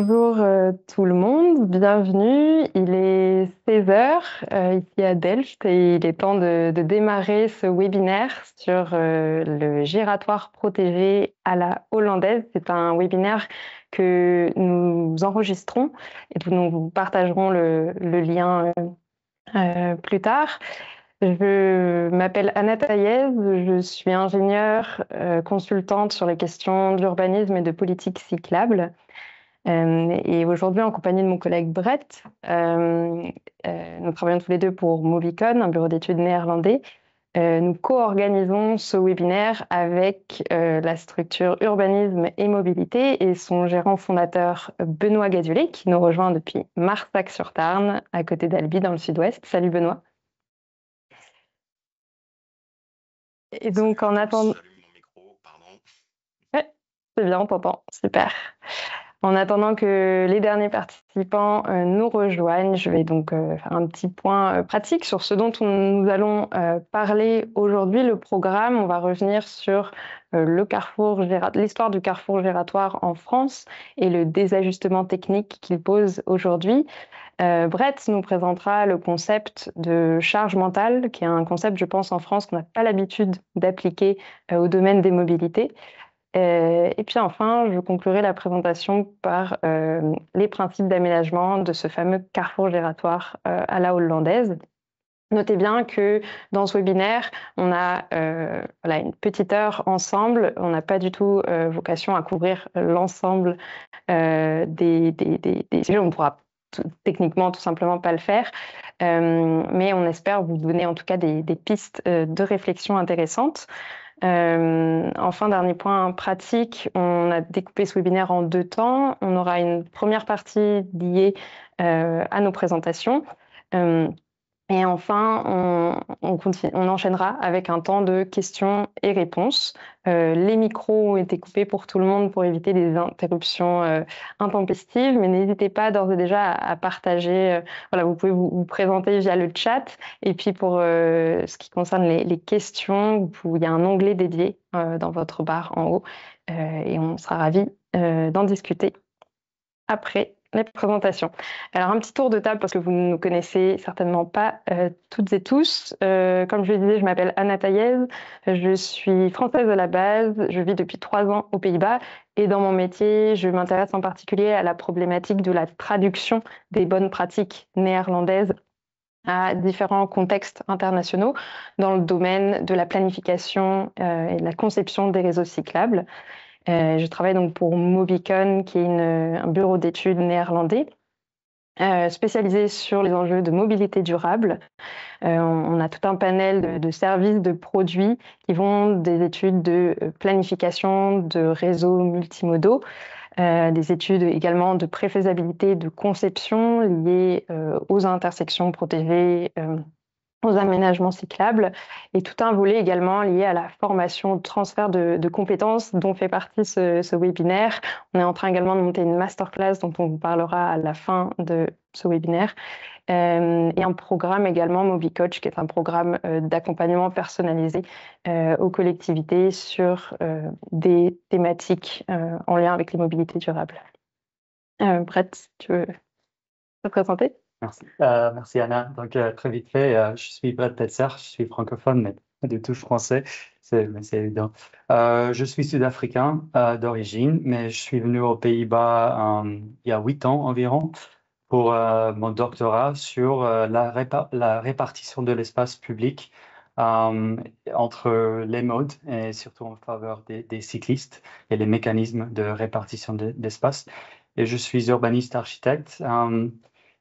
Bonjour tout le monde, bienvenue. Il est 16 heures ici à Delft et il est temps de démarrer ce webinaire sur le giratoire protégé à la hollandaise. C'est un webinaire que nous enregistrons et dont nous vous partagerons le lien plus tard. Je m'appelle Anna Taïez, je suis ingénieure consultante sur les questions d'urbanisme et de politique cyclable. Et aujourd'hui, en compagnie de mon collègue Brett, nous travaillons tous les deux pour Movicon, un bureau d'études néerlandais. Nous co-organisons ce webinaire avec la structure Urbanisme et Mobilité et son gérant fondateur Benoît Gazulé, qui nous rejoint depuis Marsac-sur-Tarn, à côté d'Albi, dans le sud-ouest. Salut Benoît. Et donc, en attendant... J'allume mon micro, pardon. Ouais, c'est bien, on t'entend. Super. En attendant que les derniers participants nous rejoignent, je vais donc faire un petit point pratique sur ce dont nous allons parler aujourd'hui. Le programme, on va revenir sur l'histoire du carrefour giratoire en France et le désajustement technique qu'il pose aujourd'hui. Brett nous présentera le concept de charge mentale, qui est un concept, je pense, en France qu'on n'a pas l'habitude d'appliquer au domaine des mobilités. Et puis enfin, je conclurai la présentation par les principes d'aménagement de ce fameux carrefour giratoire à la hollandaise. Notez bien que dans ce webinaire, on a une petite heure ensemble. On n'a pas du tout vocation à couvrir l'ensemble des sujets. On ne pourra techniquement tout simplement pas le faire, mais on espère vous donner en tout cas des pistes de réflexion intéressantes. Enfin, dernier point pratique, on a découpé ce webinaire en deux temps. On aura une première partie liée à nos présentations. Et enfin, on enchaînera avec un temps de questions et réponses. Les micros ont été coupés pour tout le monde pour éviter les interruptions intempestives, mais n'hésitez pas d'ores et déjà à partager. Voilà, vous pouvez vous présenter via le chat. Et puis pour ce qui concerne les questions, il y a un onglet dédié dans votre barre en haut, et on sera ravis d'en discuter après les présentations. Alors, un petit tour de table parce que vous ne nous connaissez certainement pas toutes et tous. Comme je le disais, je m'appelle Anna Taïez, je suis française à la base, je vis depuis 3 ans aux Pays-Bas et dans mon métier, je m'intéresse en particulier à la problématique de la traduction des bonnes pratiques néerlandaises à différents contextes internationaux dans le domaine de la planification et de la conception des réseaux cyclables. Je travaille donc pour Mobicon, qui est un bureau d'études néerlandais spécialisé sur les enjeux de mobilité durable. On a tout un panel de services, de produits qui vont des études de planification de réseaux multimodaux, des études également de préfaisabilité de conception liées aux intersections protégées, aux aménagements cyclables et tout un volet également lié à la formation, au transfert de compétences dont fait partie ce webinaire. On est en train également de monter une masterclass dont on vous parlera à la fin de ce webinaire. Et un programme également MobiCoach, qui est un programme d'accompagnement personnalisé aux collectivités sur des thématiques en lien avec les mobilités durables. Brett, tu veux te présenter? Merci. Merci Anna. Donc très vite fait, je suis Brett Petzer, je suis francophone mais pas du tout français, mais c'est évident. Je suis sud-africain d'origine, mais je suis venu aux Pays-Bas il y a 8 ans environ pour mon doctorat sur la répartition de l'espace public entre les modes et surtout en faveur des cyclistes et les mécanismes de répartition d'espace. Et je suis urbaniste architecte.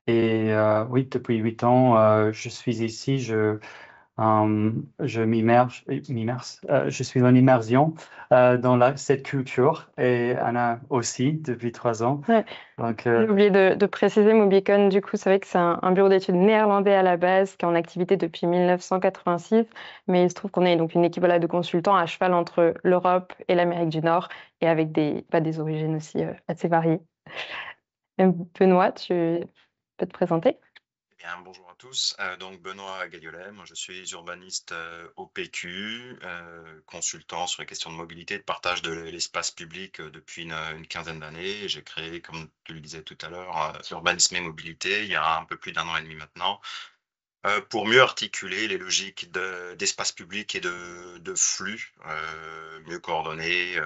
Et oui, depuis 8 ans, je suis ici, je m'immerse, je suis en immersion dans cette culture et Anna aussi depuis 3 ans. Ouais. Donc, J'ai oublié de préciser, Mobicon, du coup, c'est vrai que c'est un bureau d'études néerlandais à la base qui est en activité depuis 1986, mais il se trouve qu'on est donc une équipe voilà, de consultants à cheval entre l'Europe et l'Amérique du Nord et avec des origines aussi assez variées. Benoît, tu peux te présenter? Eh bien, bonjour à tous. Donc, Benoît Gagliolet, moi je suis urbaniste au PQ, consultant sur les questions de mobilité et de partage de l'espace public depuis une quinzaine d'années. J'ai créé, comme tu le disais tout à l'heure, Urbanisme et Mobilité il y a un peu plus d'1 an et demi maintenant, pour mieux articuler les logiques d'espace public et de flux, mieux coordonner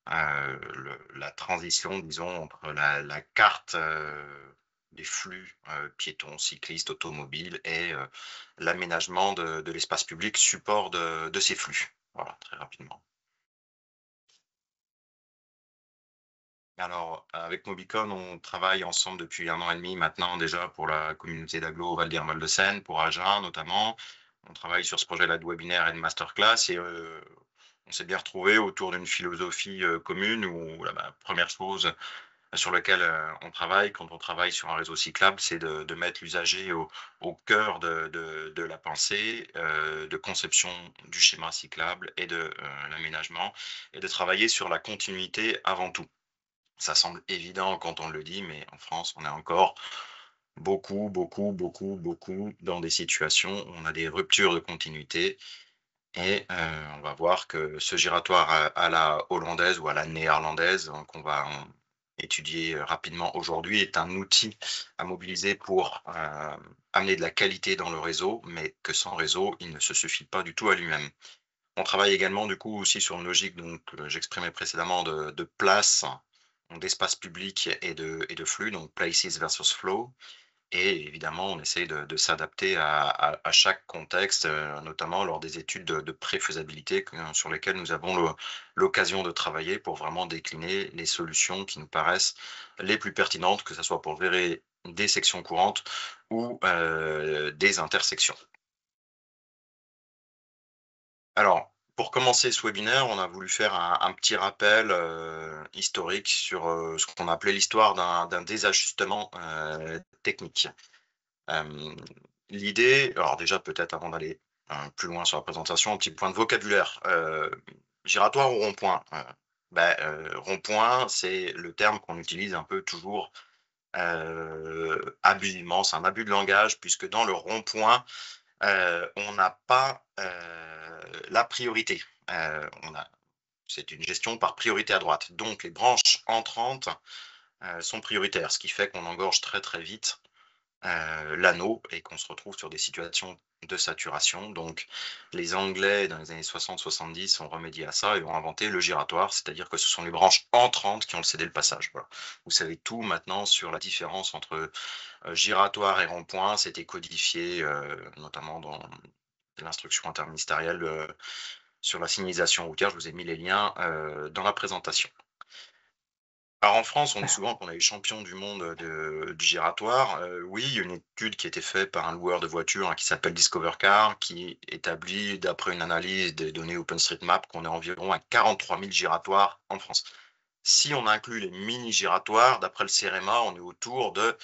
la transition, disons, entre la carte des flux piétons, cyclistes, automobiles et l'aménagement de l'espace public support de ces flux. Voilà, très rapidement. Alors, avec Mobicon, on travaille ensemble depuis 1 an et demi maintenant déjà pour la communauté d'agglo Val d'Isère, Val-de-Seine, pour Agen notamment. On travaille sur ce projet-là de webinaire et de masterclass et on s'est bien retrouvé autour d'une philosophie commune où la première chose sur laquelle on travaille quand on travaille sur un réseau cyclable, c'est de mettre l'usager au cœur de la pensée, de conception du schéma cyclable et de l'aménagement, et de travailler sur la continuité avant tout. Ça semble évident quand on le dit, mais en France, on est encore beaucoup dans des situations où on a des ruptures de continuité. Et on va voir que ce giratoire à la hollandaise ou à la néerlandaise, qu'on va étudier rapidement aujourd'hui, est un outil à mobiliser pour amener de la qualité dans le réseau, mais que sans réseau, il ne se suffit pas du tout à lui-même. On travaille également du coup aussi sur une logique, donc j'exprimais précédemment, de place, d'espace public et de flux, donc places versus flow. Et évidemment, on essaye de s'adapter à chaque contexte, notamment lors des études de préfaisabilité sur lesquelles nous avons l'occasion de travailler pour vraiment décliner les solutions qui nous paraissent les plus pertinentes, que ce soit pour gérer des sections courantes ou des intersections. Alors, pour commencer ce webinaire, on a voulu faire un petit rappel historique sur ce qu'on appelait l'histoire d'un désajustement technique. L'idée, alors déjà peut-être avant d'aller plus loin sur la présentation, un petit point de vocabulaire. Giratoire ou rond-point? Rond-point, c'est le terme qu'on utilise un peu toujours abusivement, c'est un abus de langage, puisque dans le rond-point, on n'a pas la priorité. C'est une gestion par priorité à droite. Donc les branches entrantes sont prioritaires, ce qui fait qu'on engorge très vite l'anneau et qu'on se retrouve sur des situations de saturation. Donc les Anglais, dans les années 60-70, ont remédié à ça et ont inventé le giratoire, c'est-à-dire que ce sont les branches entrantes qui ont cédé le passage. Voilà. Vous savez tout maintenant sur la différence entre giratoire et rond-point. C'était codifié notamment dans l'instruction interministérielle sur la signalisation routière. Je vous ai mis les liens dans la présentation. Alors en France, on dit souvent qu'on est les champions du monde du giratoire. Oui, il y a une étude qui a été faite par un loueur de voitures qui s'appelle Discover Car, qui établit, d'après une analyse des données OpenStreetMap, qu'on est environ à 43 000 giratoires en France. Si on inclut les mini-giratoires, d'après le CEREMA, on est autour de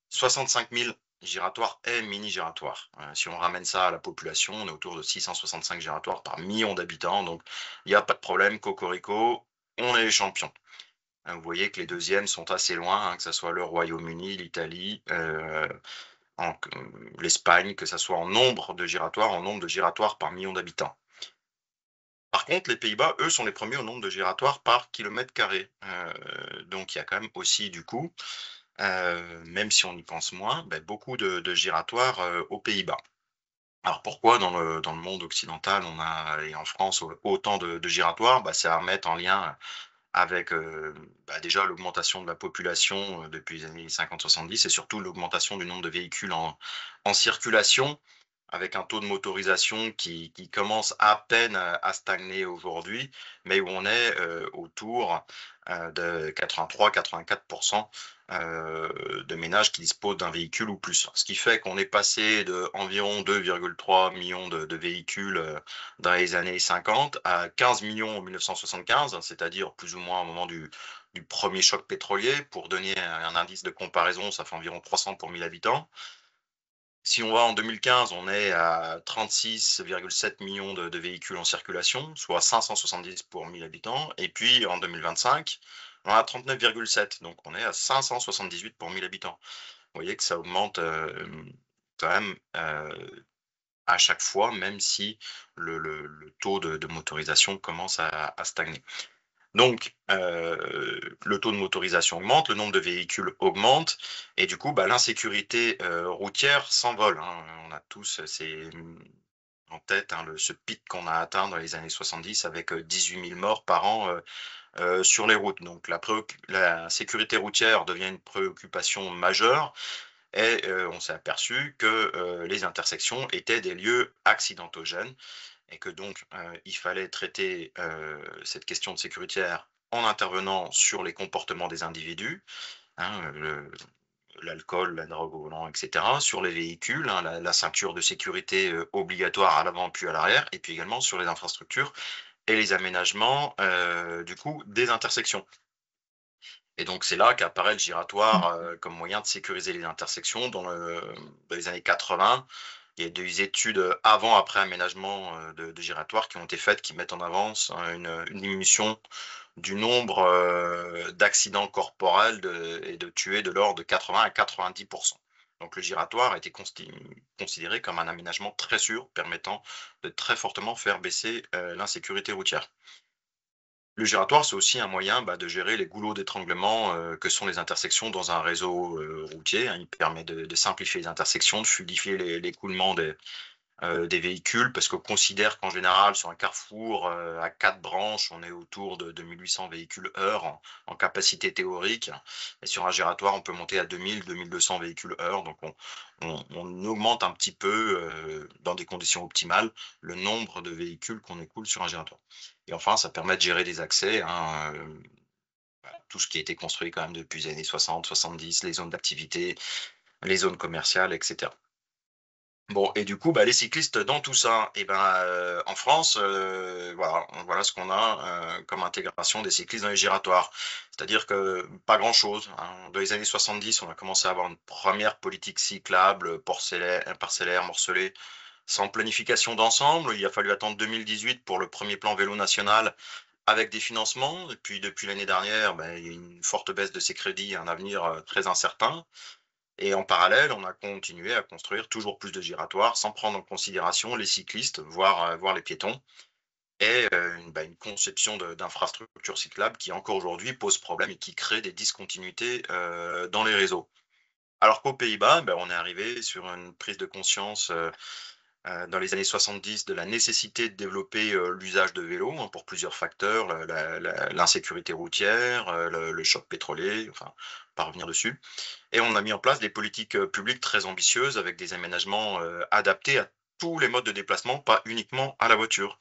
65 000 giratoires et mini-giratoires. Si on ramène ça à la population, on est autour de 665 giratoires par million d'habitants. Donc, il n'y a pas de problème, cocorico, on est les champions. Vous voyez que les deuxièmes sont assez loin, que ce soit le Royaume-Uni, l'Italie, l'Espagne, que ce soit en nombre de giratoires par million d'habitants. Par contre, les Pays-Bas, eux, sont les premiers au nombre de giratoires par kilomètre carré. Donc, il y a quand même aussi, du coup, même si on y pense moins, beaucoup de giratoires aux Pays-Bas. Alors pourquoi dans le monde occidental, et en France, autant de giratoires? C'est à remettre en lien avec déjà l'augmentation de la population depuis les années 50-70 et surtout l'augmentation du nombre de véhicules en circulation, avec un taux de motorisation qui commence à peine à stagner aujourd'hui, mais où on est autour de 83-84% de ménages qui disposent d'un véhicule ou plus. Ce qui fait qu'on est passé de environ 2,3 millions de véhicules dans les années 50 à 15 millions en 1975, c'est-à-dire plus ou moins au moment du premier choc pétrolier. Pour donner un indice de comparaison, ça fait environ 300 pour 1000 habitants. Si on va en 2015, on est à 36,7 millions de véhicules en circulation, soit 570 pour 1000 habitants. Et puis en 2025, on a 39,7, donc on est à 578 pour 1000 habitants. vous voyez que ça augmente quand même à chaque fois, même si le taux de motorisation commence à stagner. Donc, le taux de motorisation augmente, le nombre de véhicules augmente, et du coup, l'insécurité routière s'envole, hein. On a tous en tête ce pic qu'on a atteint dans les années 70 avec 18 000 morts par an sur les routes. Donc, la sécurité routière devient une préoccupation majeure, et on s'est aperçu que les intersections étaient des lieux accidentogènes, et que donc il fallait traiter cette question de sécuritaire en intervenant sur les comportements des individus, hein, l'alcool, la drogue au volant, etc., sur les véhicules, hein, la ceinture de sécurité obligatoire à l'avant puis à l'arrière, et puis également sur les infrastructures et les aménagements du coup des intersections. Et donc c'est là qu'apparaît le giratoire comme moyen de sécuriser les intersections dans les années 80. Il y a des études avant-après aménagement de giratoires qui ont été faites, qui mettent en avance une diminution du nombre d'accidents corporels et de tués de l'ordre de 80 à 90%. Donc le giratoire a été considéré comme un aménagement très sûr, permettant de très fortement faire baisser l'insécurité routière. Le giratoire, c'est aussi un moyen de gérer les goulots d'étranglement que sont les intersections dans un réseau routier, hein. Il permet de simplifier les intersections, de fluidifier l'écoulement des véhicules, parce qu'on considère qu'en général, sur un carrefour à 4 branches, on est autour de 1800 véhicules heure en capacité théorique. Et sur un giratoire, on peut monter à 2000, 2200 véhicules heure. Donc, on augmente un petit peu, dans des conditions optimales, le nombre de véhicules qu'on écoule sur un giratoire. Et enfin, ça permet de gérer des accès, hein, tout ce qui a été construit quand même depuis les années 60, 70, les zones d'activité, les zones commerciales, etc. Bon, et du coup, les cyclistes dans tout ça, en France, voilà ce qu'on a comme intégration des cyclistes dans les giratoires. C'est-à-dire que pas grand-chose, hein. Dans les années 70, on a commencé à avoir une première politique cyclable, parcellaire, morcelée, sans planification d'ensemble. Il a fallu attendre 2018 pour le premier plan vélo national avec des financements. Et puis depuis l'année dernière, il y a une forte baisse de ces crédits, un avenir très incertain. Et en parallèle, on a continué à construire toujours plus de giratoires sans prendre en considération les cyclistes, voire les piétons, et une conception d'infrastructures cyclables qui encore aujourd'hui pose problème et qui crée des discontinuités dans les réseaux. Alors qu'aux Pays-Bas, on est arrivé sur une prise de conscience dans les années 70 de la nécessité de développer l'usage de vélo, hein, pour plusieurs facteurs, l'insécurité routière, le choc pétrolier, enfin, pas revenir dessus. Et on a mis en place des politiques publiques très ambitieuses avec des aménagements adaptés à tous les modes de déplacement, pas uniquement à la voiture.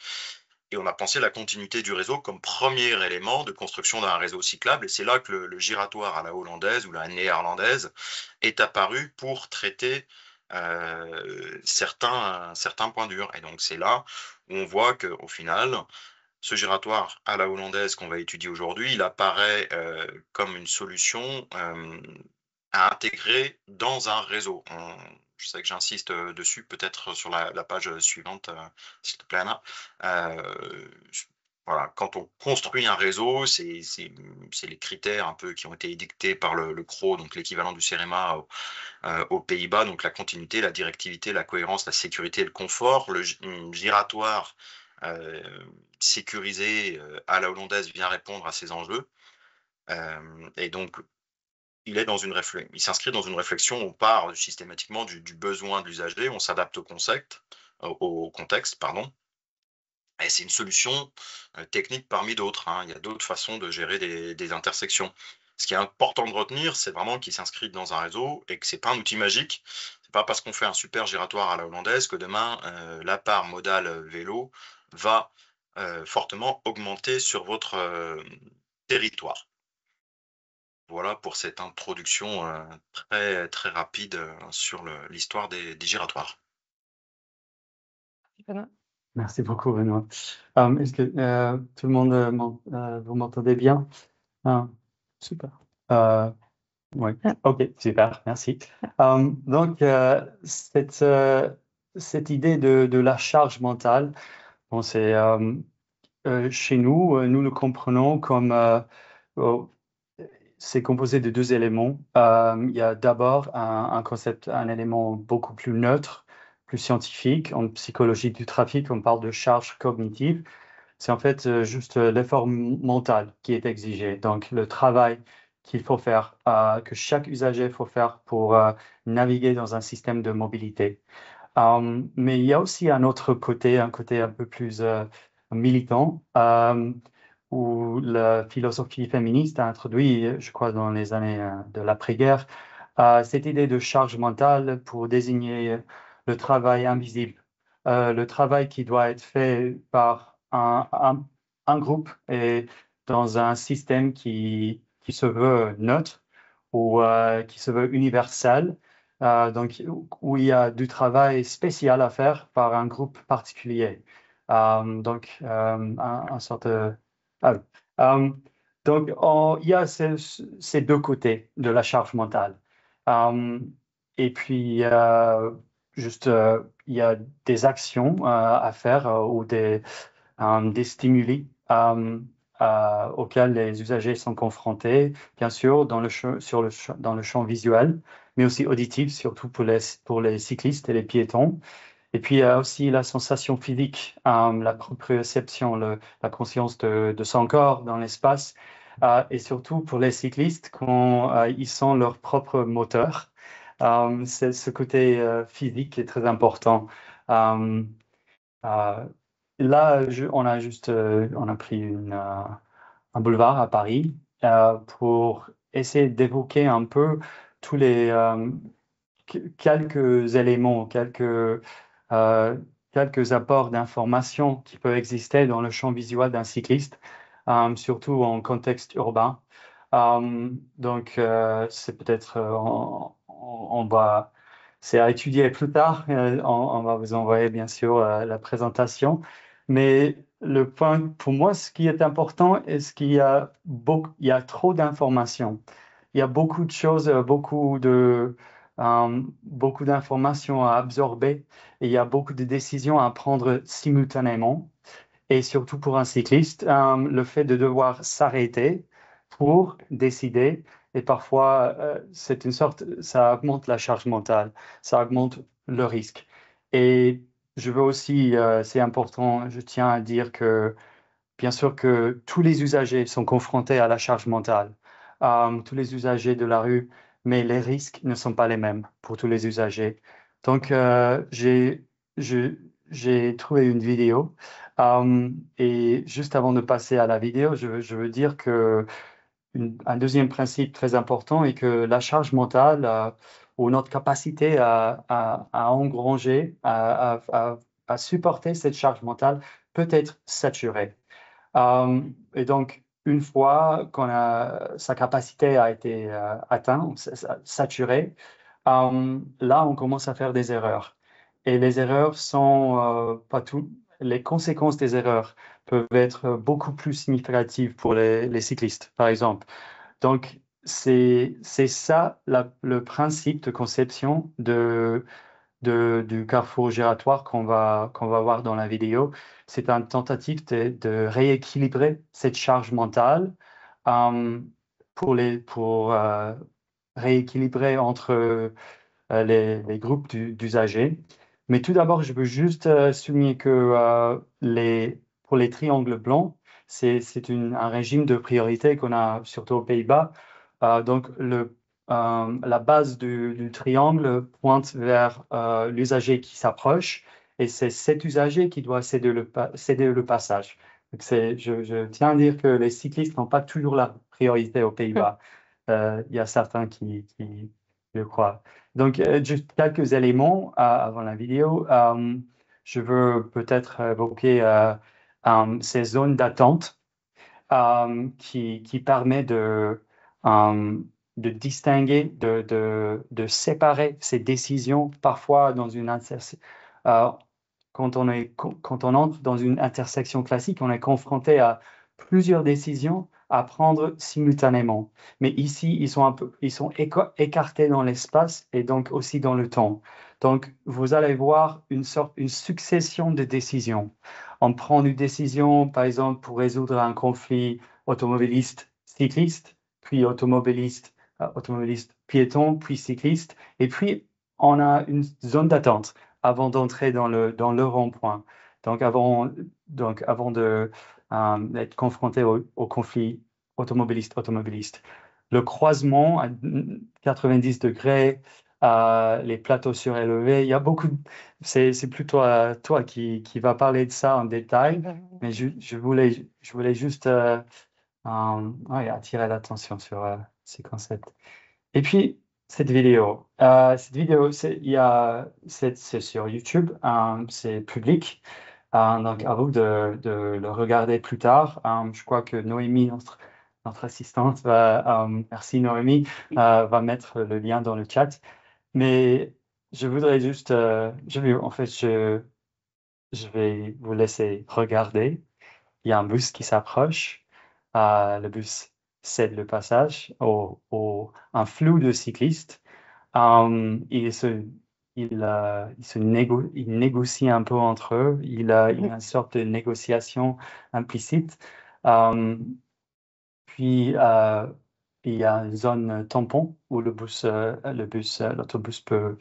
Et on a pensé la continuité du réseau comme premier élément de construction d'un réseau cyclable. Et c'est là que le giratoire à la hollandaise ou la néerlandaise est apparu pour traiter certains points durs. Et donc c'est là où on voit qu'au final, ce giratoire à la hollandaise qu'on va étudier aujourd'hui, il apparaît comme une solution à intégrer dans un réseau. Je sais que j'insiste dessus, peut-être sur la page suivante, s'il te plaît, Anna. Voilà, quand on construit un réseau, c'est les critères un peu qui ont été édictés par le CRO, donc l'équivalent du CEREMA aux Pays-Bas, donc la continuité, la directivité, la cohérence, la sécurité et le confort. Le giratoire sécurisé à la hollandaise vient répondre à ces enjeux. Et donc, il s'inscrit dans une réflexion, on part systématiquement du besoin de l'usager, on s'adapte au contexte, pardon. Et c'est une solution technique parmi d'autres, hein. Il y a d'autres façons de gérer des intersections. Ce qui est important de retenir, c'est vraiment qu'il s'inscrit dans un réseau et que c'est pas un outil magique. C'est pas parce qu'on fait un super giratoire à la hollandaise que demain la part modale vélo va fortement augmenter sur votre territoire. Voilà pour cette introduction très, très rapide sur l'histoire des giratoires. Merci beaucoup, Benoît. Est-ce que tout le monde, vous m'entendez bien? Super. Oui, ok, super, merci. Donc, cette idée de la charge mentale, bon, c'est chez nous, nous le comprenons comme c'est composé de deux éléments. Il y a d'abord un concept, un élément beaucoup plus neutre, plus scientifique. En psychologie du trafic, on parle de charge cognitive. C'est en fait juste l'effort mental qui est exigé. Donc, le travail qu'il faut faire, que chaque usager faut faire pour naviguer dans un système de mobilité. Mais il y a aussi un autre côté, un côté un peu plus militant, où la philosophie féministe a introduit, je crois, dans les années de l'après-guerre, cette idée de charge mentale pour désigner le travail invisible, le travail qui doit être fait par un groupe et dans un système qui se veut neutre ou qui se veut universel. Donc, où il y a du travail spécial à faire par un groupe particulier. Un sorte de... ah oui. Euh, il y a ces deux côtés de la charge mentale. Euh, et puis, il y a des actions à faire ou des stimuli auxquels les usagers sont confrontés, bien sûr, dans le champ visuel, mais aussi auditif, surtout pour les cyclistes et les piétons. Et puis, il y a aussi la sensation physique, la proprioception, la conscience de son corps dans l'espace, et surtout pour les cyclistes quand ils sont leur propre moteur. Ce côté physique est très important. Euh, euh, Là, on a pris un boulevard à Paris pour essayer d'évoquer un peu tous les quelques éléments, euh, quelques apports d'informations qui peuvent exister dans le champ visuel d'un cycliste, surtout en contexte urbain. C'est peut-être, c'est à étudier plus tard. On va vous envoyer bien sûr la présentation. Mais le point pour moi, ce qui est important, est qu'il y a il y a trop d'informations. Il y a beaucoup de choses, beaucoup d'informations à absorber et il y a beaucoup de décisions à prendre simultanément. Et surtout pour un cycliste, le fait de devoir s'arrêter pour décider, et parfois, ça augmente la charge mentale, ça augmente le risque. Et je veux aussi, c'est important, je tiens à dire que, bien sûr que tous les usagers sont confrontés à la charge mentale, tous les usagers de la rue, mais les risques ne sont pas les mêmes pour tous les usagers. Donc, je- j'ai trouvé une vidéo et juste avant de passer à la vidéo, je veux dire que un deuxième principe très important est que la charge mentale ou notre capacité à engranger, à supporter cette charge mentale peut être saturée. Et donc, une fois sa capacité a été atteinte, saturée, là, on commence à faire des erreurs. Et les erreurs sont pas tout. Les conséquences des erreurs peuvent être beaucoup plus significatives pour les cyclistes, par exemple. Donc, c'est ça le principe de conception du carrefour giratoire qu'on va voir dans la vidéo. C'est une tentative de rééquilibrer cette charge mentale euh, pour rééquilibrer entre les groupes d'usagers. Mais tout d'abord, je veux juste souligner que pour les triangles blancs, c'est un régime de priorité qu'on a surtout aux Pays-Bas. Donc, la base du triangle pointe vers l'usager qui s'approche et c'est cet usager qui doit céder le passage. Donc, je tiens à dire que les cyclistes n'ont pas toujours la priorité aux Pays-Bas. Il y a certains qui le croient. Donc, juste quelques éléments avant la vidéo. Je veux peut-être évoquer ces zones d'attente qui permet de distinguer, de séparer ces décisions. Parfois, euh, quand on entre dans une intersection classique, on est confronté à plusieurs décisions à prendre simultanément. Mais ici, ils sont écartés dans l'espace et donc aussi dans le temps. Donc, vous allez voir une succession de décisions. On prend une décision, par exemple, pour résoudre un conflit automobiliste-cycliste, puis automobiliste, piéton, puis cycliste. Et puis, on a une zone d'attente avant d'entrer dans le rond-point. Donc, avant d'être confronté au conflit automobiliste. Le croisement à 90 degrés, les plateaux surélevés, il y a c'est plutôt toi qui va parler de ça en détail, mais je voulais juste attirer l'attention sur ces concepts. Et puis, cette vidéo, c'est sur YouTube, c'est public, donc à vous de le regarder plus tard. Je crois que Noémie, notre assistante, merci Noémie, va mettre le lien dans le chat. Mais je voudrais juste, je vais vous laisser regarder. Il y a un bus qui s'approche. Le bus cède le passage un flou de cyclistes. Ils négocient un peu entre eux. Il y a une sorte de négociation implicite. Puis, il y a une zone tampon où l'autobus peut.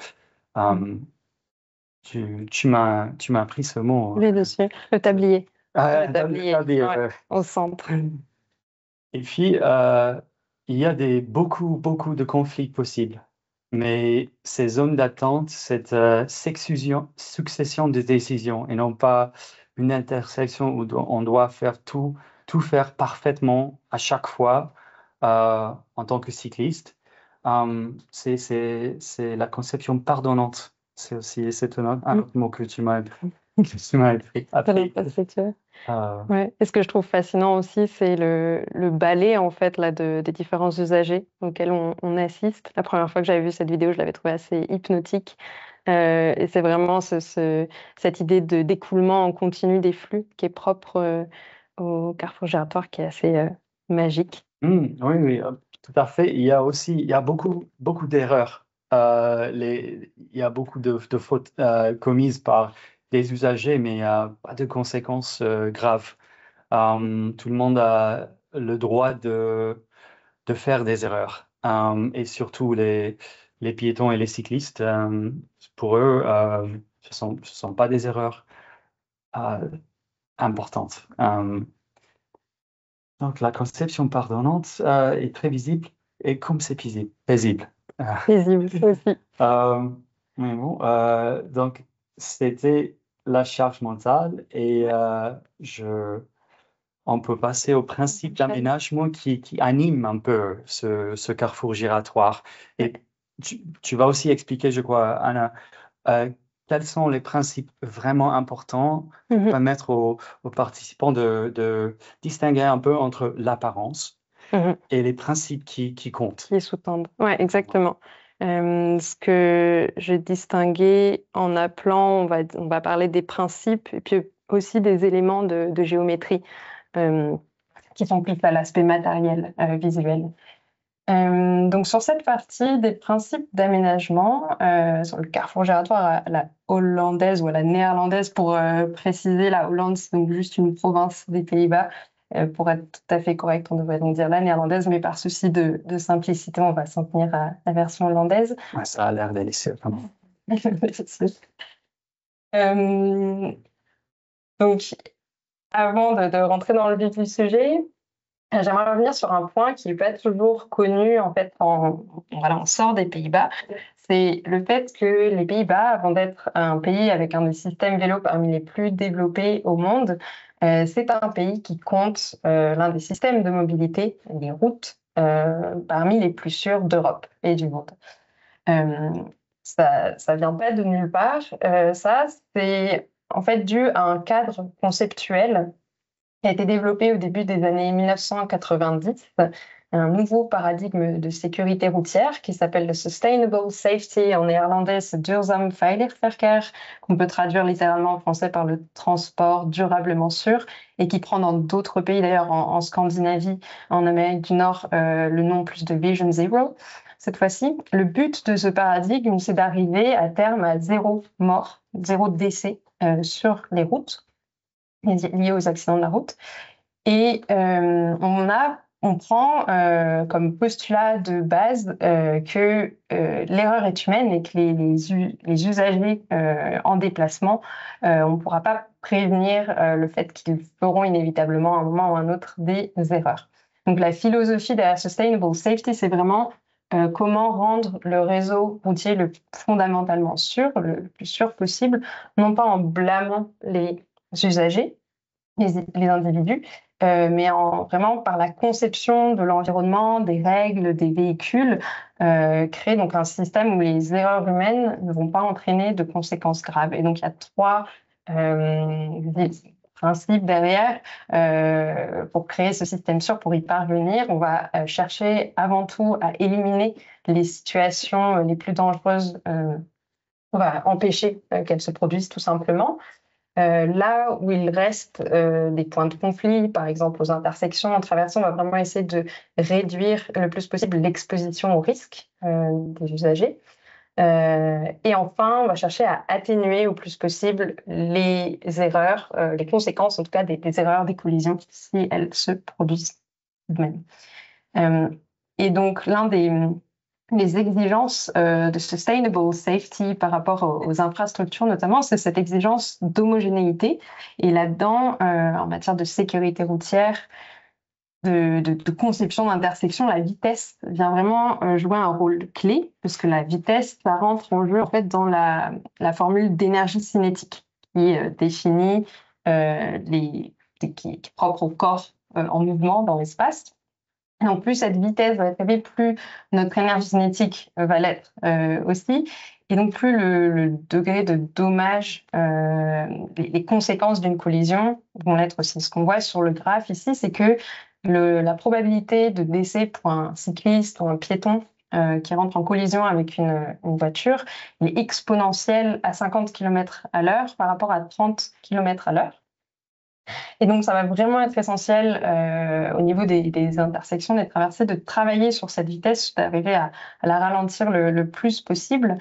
Tu m'as appris ce mot. Oui, dessus, le tablier. Le tablier, ouais, au centre. Et puis, il y a beaucoup de conflits possibles. Mais ces zones d'attente, cette succession de décisions et non pas une intersection où on doit faire tout faire parfaitement à chaque fois en tant que cycliste, c'est la conception pardonnante. C'est un autre mot que tu m'as appris. Ouais. Et ce que je trouve fascinant aussi, c'est le balai en fait là des différents usagers auxquels on assiste. La première fois que j'avais vu cette vidéo, je l'avais trouvé assez hypnotique. Et c'est vraiment cette idée d'écoulement en continu des flux qui est propre au carrefour giratoire, qui est assez magique. Oui, tout à fait. Il y a beaucoup d'erreurs. Il y a beaucoup de fautes commises par des usagers, mais il n'y a pas de conséquences graves. Tout le monde a le droit de faire des erreurs. Et surtout les piétons et les cyclistes, pour eux, ce sont pas des erreurs importantes. Donc, la conception pardonnante est très visible et comme c'est paisible. Paisible aussi. Mais bon, donc, c'était la charge mentale et on peut passer au principe d'aménagement qui anime un peu ce carrefour giratoire. Et tu vas aussi expliquer, je crois, Anna, quels sont les principes vraiment importants pour permettre aux participants de distinguer un peu entre l'apparence et les principes qui comptent. Qui sous-tendent. Oui, exactement. Ce que je distinguais en appelant, on va parler des principes et puis aussi des éléments de géométrie qui sont plus à l'aspect matériel, visuel. Donc sur cette partie des principes d'aménagement, sur le carrefour giratoire à la hollandaise ou à la néerlandaise, pour préciser, la Hollande, c'est donc juste une province des Pays-Bas. Pour être tout à fait correct, on devrait donc dire la néerlandaise, mais par souci de simplicité, on va s'en tenir à la version hollandaise. Ouais, ça a l'air délicieux, vraiment. Donc, avant de rentrer dans le vif du sujet, j'aimerais revenir sur un point qui n'est pas toujours connu en fait quand on sort des Pays-Bas. C'est le fait que les Pays-Bas, avant d'être un pays avec un des systèmes vélo parmi les plus développés au monde, c'est un pays qui compte l'un des systèmes de mobilité, les routes, parmi les plus sûrs d'Europe et du monde. Ça vient pas de nulle part. Ça, c'est en fait dû à un cadre conceptuel qui a été développé au début des années 1990, un nouveau paradigme de sécurité routière qui s'appelle le Sustainable Safety, en néerlandais c'est Duurzaam Veilig Verkeer, qu'on peut traduire littéralement en français par le transport durablement sûr, et qui prend dans d'autres pays, d'ailleurs en Scandinavie, en Amérique du Nord, le nom plus de Vision Zero. Cette fois-ci, le but de ce paradigme, c'est d'arriver à terme à 0 mort, 0 décès sur les routes liés aux accidents de la route. Et on a on prend comme postulat de base que l'erreur est humaine et que les usagers en déplacement, on ne pourra pas prévenir le fait qu'ils feront inévitablement à un moment ou à un autre des erreurs. Donc la philosophie derrière Sustainable Safety, c'est vraiment comment rendre le réseau routier fondamentalement sûr, le plus sûr possible, non pas en blâmant les usagers, les individus, mais vraiment par la conception de l'environnement, des règles, des véhicules, créer donc un système où les erreurs humaines ne vont pas entraîner de conséquences graves. Et donc il y a trois principes derrière pour créer ce système sûr. Pour y parvenir, on va chercher avant tout à éliminer les situations les plus dangereuses. On va empêcher qu'elles se produisent tout simplement. Là où il reste des points de conflit, par exemple aux intersections, en traversant, on va vraiment essayer de réduire le plus possible l'exposition au risque des usagers. Et enfin, on va chercher à atténuer au plus possible les erreurs, les conséquences en tout cas des erreurs des collisions si elles se produisent de même. Et donc l'un des les exigences de sustainable safety par rapport aux infrastructures notamment, c'est cette exigence d'homogénéité. Et là-dedans, en matière de sécurité routière, de conception d'intersection, la vitesse vient vraiment jouer un rôle clé, puisque la vitesse, ça rentre en jeu en fait dans la formule d'énergie cinétique qui définit qui est propre au corps en mouvement dans l'espace. Et en plus, cette vitesse va être élevée, plus notre énergie cinétique va l'être aussi. Et donc, plus le degré de dommage, les conséquences d'une collision vont l'être aussi. Ce qu'on voit sur le graphe ici, c'est que la probabilité de décès pour un cycliste ou un piéton qui rentre en collision avec une voiture est exponentielle à 50 km à l'heure par rapport à 30 km à l'heure. Et donc, ça va vraiment être essentiel au niveau des intersections, des traversées, de travailler sur cette vitesse, d'arriver à la ralentir le plus possible,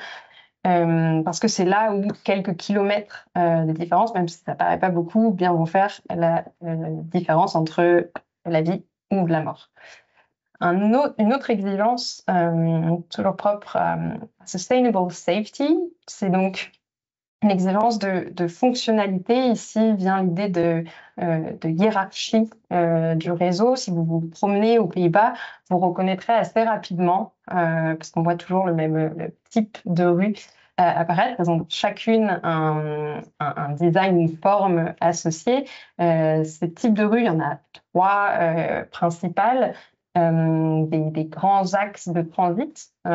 parce que c'est là où quelques kilomètres de différence, même si ça ne paraît pas beaucoup, bien vont faire la différence entre la vie ou la mort. Une autre exigence, toujours propre à Sustainable Safety, c'est donc l'exigence de fonctionnalité. Ici vient l'idée de hiérarchie du réseau. Si vous vous promenez aux Pays-Bas, vous reconnaîtrez assez rapidement, parce qu'on voit toujours le même type de rue apparaître. Elles ont chacune un design, une forme associée. Ces types de rues, il y en a trois principales. Des grands axes de transit, où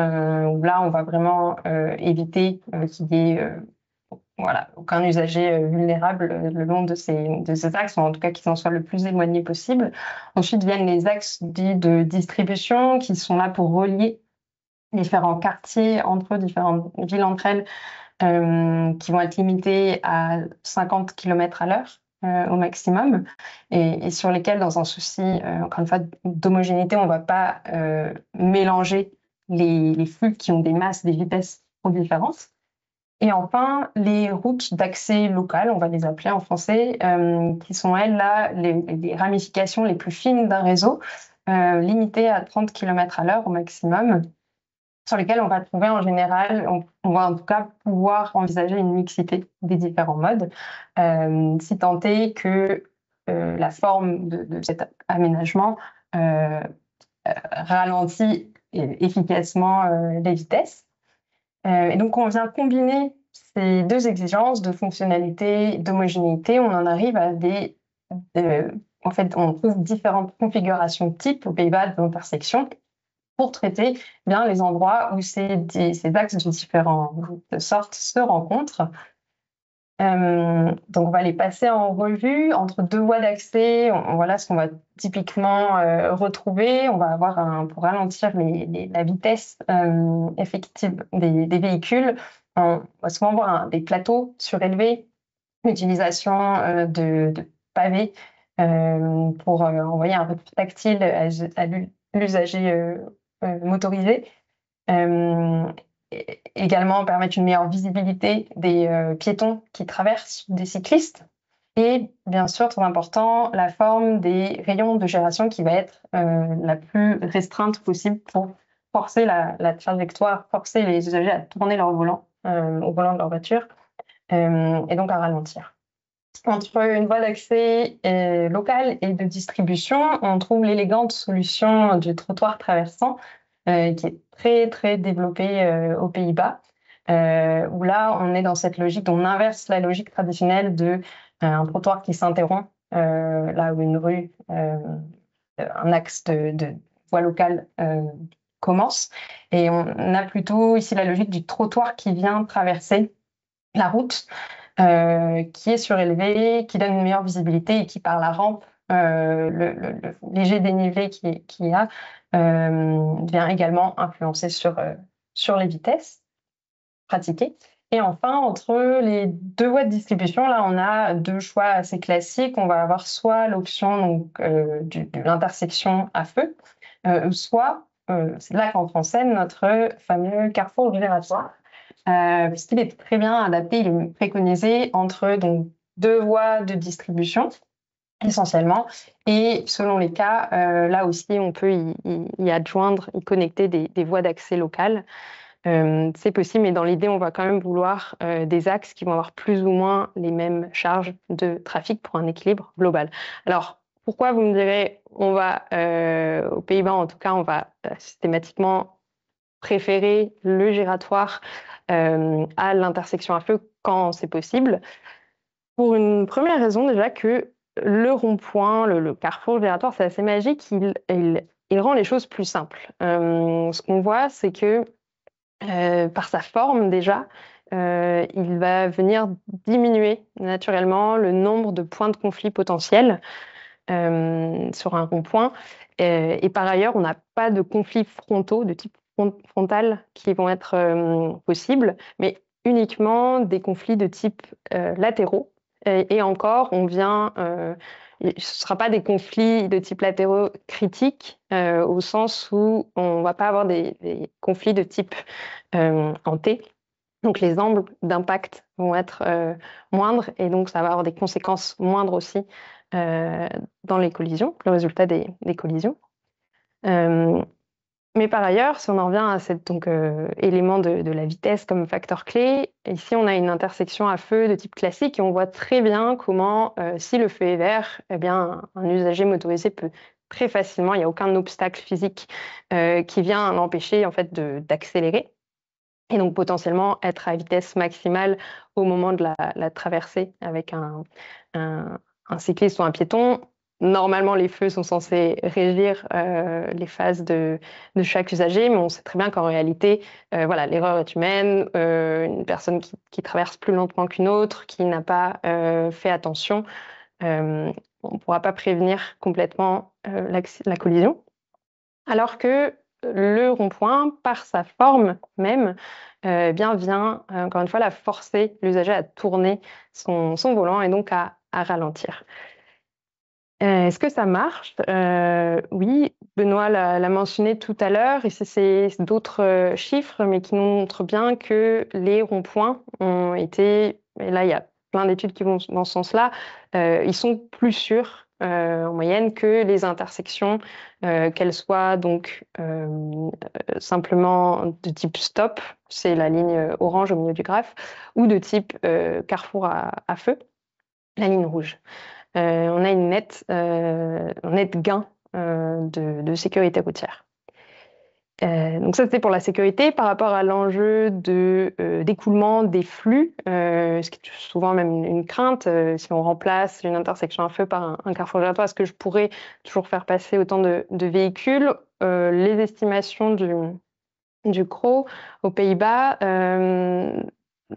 là, on va vraiment éviter qu'il y ait aucun usager vulnérable le long de ces axes, ou en tout cas qu'ils en soient le plus éloignés possible. Ensuite viennent les axes dits de distribution, qui sont là pour relier différents quartiers entre eux, différentes villes entre elles, qui vont être limitées à 50 km à l'heure au maximum, et sur lesquels, dans un souci, encore une fois, d'homogénéité, on ne va pas mélanger les flux qui ont des masses, des vitesses trop différentes. Et enfin, les routes d'accès local, on va les appeler en français, qui sont, elles, là, les ramifications les plus fines d'un réseau, limitées à 30 km à l'heure au maximum, sur lesquelles on va trouver en général, on va en tout cas pouvoir envisager une mixité des différents modes, si tant est que la forme de cet aménagement ralentit efficacement les vitesses. Et donc, on vient combiner ces deux exigences de fonctionnalité, d'homogénéité. On en arrive à en fait, on trouve différentes configurations types aux Pays-Bas d'intersection pour traiter bien les endroits où ces axes de différentes sortes se rencontrent. Donc, on va les passer en revue entre deux voies d'accès. Voilà ce qu'on va typiquement retrouver. On va avoir pour ralentir la vitesse effective des véhicules, on va souvent voir des plateaux surélevés, l'utilisation de pavés pour envoyer un retour tactile à l'usager motorisé. Également permettre une meilleure visibilité des piétons qui traversent, des cyclistes. Et bien sûr, très important, la forme des rayons de gyration qui va être la plus restreinte possible pour forcer la trajectoire, forcer les usagers à tourner leur volant au volant de leur voiture et donc à ralentir. Entre une voie d'accès locale et de distribution, on trouve l'élégante solution du trottoir traversant qui est très très développée aux Pays-Bas, où là on est dans cette logique, on inverse la logique traditionnelle de un trottoir qui s'interrompt là où une rue, un axe de voie locale commence, et on a plutôt ici la logique du trottoir qui vient traverser la route, qui est surélevé, qui donne une meilleure visibilité et qui, par la rampe, le léger dénivelé qu'il y a, vient également influencer sur les vitesses pratiquées. Et enfin, entre les deux voies de distribution, là, on a deux choix assez classiques. On va avoir soit l'option de l'intersection à feu, soit, c'est là qu'entre en scène notre fameux carrefour gératoire, puisqu'il est très bien adapté, il est préconisé entre donc, deux voies de distribution essentiellement, et selon les cas, là aussi on peut y adjoindre, y connecter des voies d'accès locales. C'est possible, mais dans l'idée on va quand même vouloir des axes qui vont avoir plus ou moins les mêmes charges de trafic pour un équilibre global. Alors pourquoi, vous me direz, on va aux Pays-Bas en tout cas, on va systématiquement préférer le giratoire à l'intersection à feu quand c'est possible. Pour une première raison déjà que le rond-point, le carrefour giratoire, c'est assez magique, il rend les choses plus simples. Ce qu'on voit, c'est que par sa forme déjà, il va venir diminuer naturellement le nombre de points de conflit potentiels sur un rond-point. Et par ailleurs, on n'a pas de conflits frontaux de type frontal qui vont être possibles, mais uniquement des conflits de type latéraux. Et encore, ce ne sera pas des conflits de type latéraux critiques, au sens où on ne va pas avoir des conflits de type en T. Donc les angles d'impact vont être moindres, et donc ça va avoir des conséquences moindres aussi dans les collisions, le résultat des collisions. Mais par ailleurs, si on en revient à cet élément de la vitesse comme facteur clé, ici on a une intersection à feu de type classique et on voit très bien comment, si le feu est vert, eh bien, un usager motorisé peut très facilement, il n'y a aucun obstacle physique qui vient l'empêcher en fait, d'accélérer. Et donc potentiellement être à vitesse maximale au moment de la traversée avec un cycliste ou un piéton. Normalement, les feux sont censés régir les phases de chaque usager, mais on sait très bien qu'en réalité, voilà, l'erreur est humaine. Une personne qui traverse plus lentement qu'une autre, qui n'a pas fait attention, on ne pourra pas prévenir complètement la collision. Alors que le rond-point, par sa forme même, vient, encore une fois, la forcer l'usager à tourner son volant et donc à ralentir. Est-ce que ça marche? Oui, Benoît l'a mentionné tout à l'heure, et c'est d'autres chiffres, mais qui nous montrent bien que les ronds-points ont été, et là il y a plein d'études qui vont dans ce sens-là, ils sont plus sûrs en moyenne que les intersections, qu'elles soient donc simplement de type stop, c'est la ligne orange au milieu du graphe, ou de type carrefour à feu, la ligne rouge. On a un net gain de sécurité routière. Donc ça, c'était pour la sécurité. Par rapport à l'enjeu d'écoulement des flux, ce qui est souvent même une crainte, si on remplace une intersection à feu par un carrefour giratoire, est-ce que je pourrais toujours faire passer autant de véhicules? Les estimations du CRO aux Pays-Bas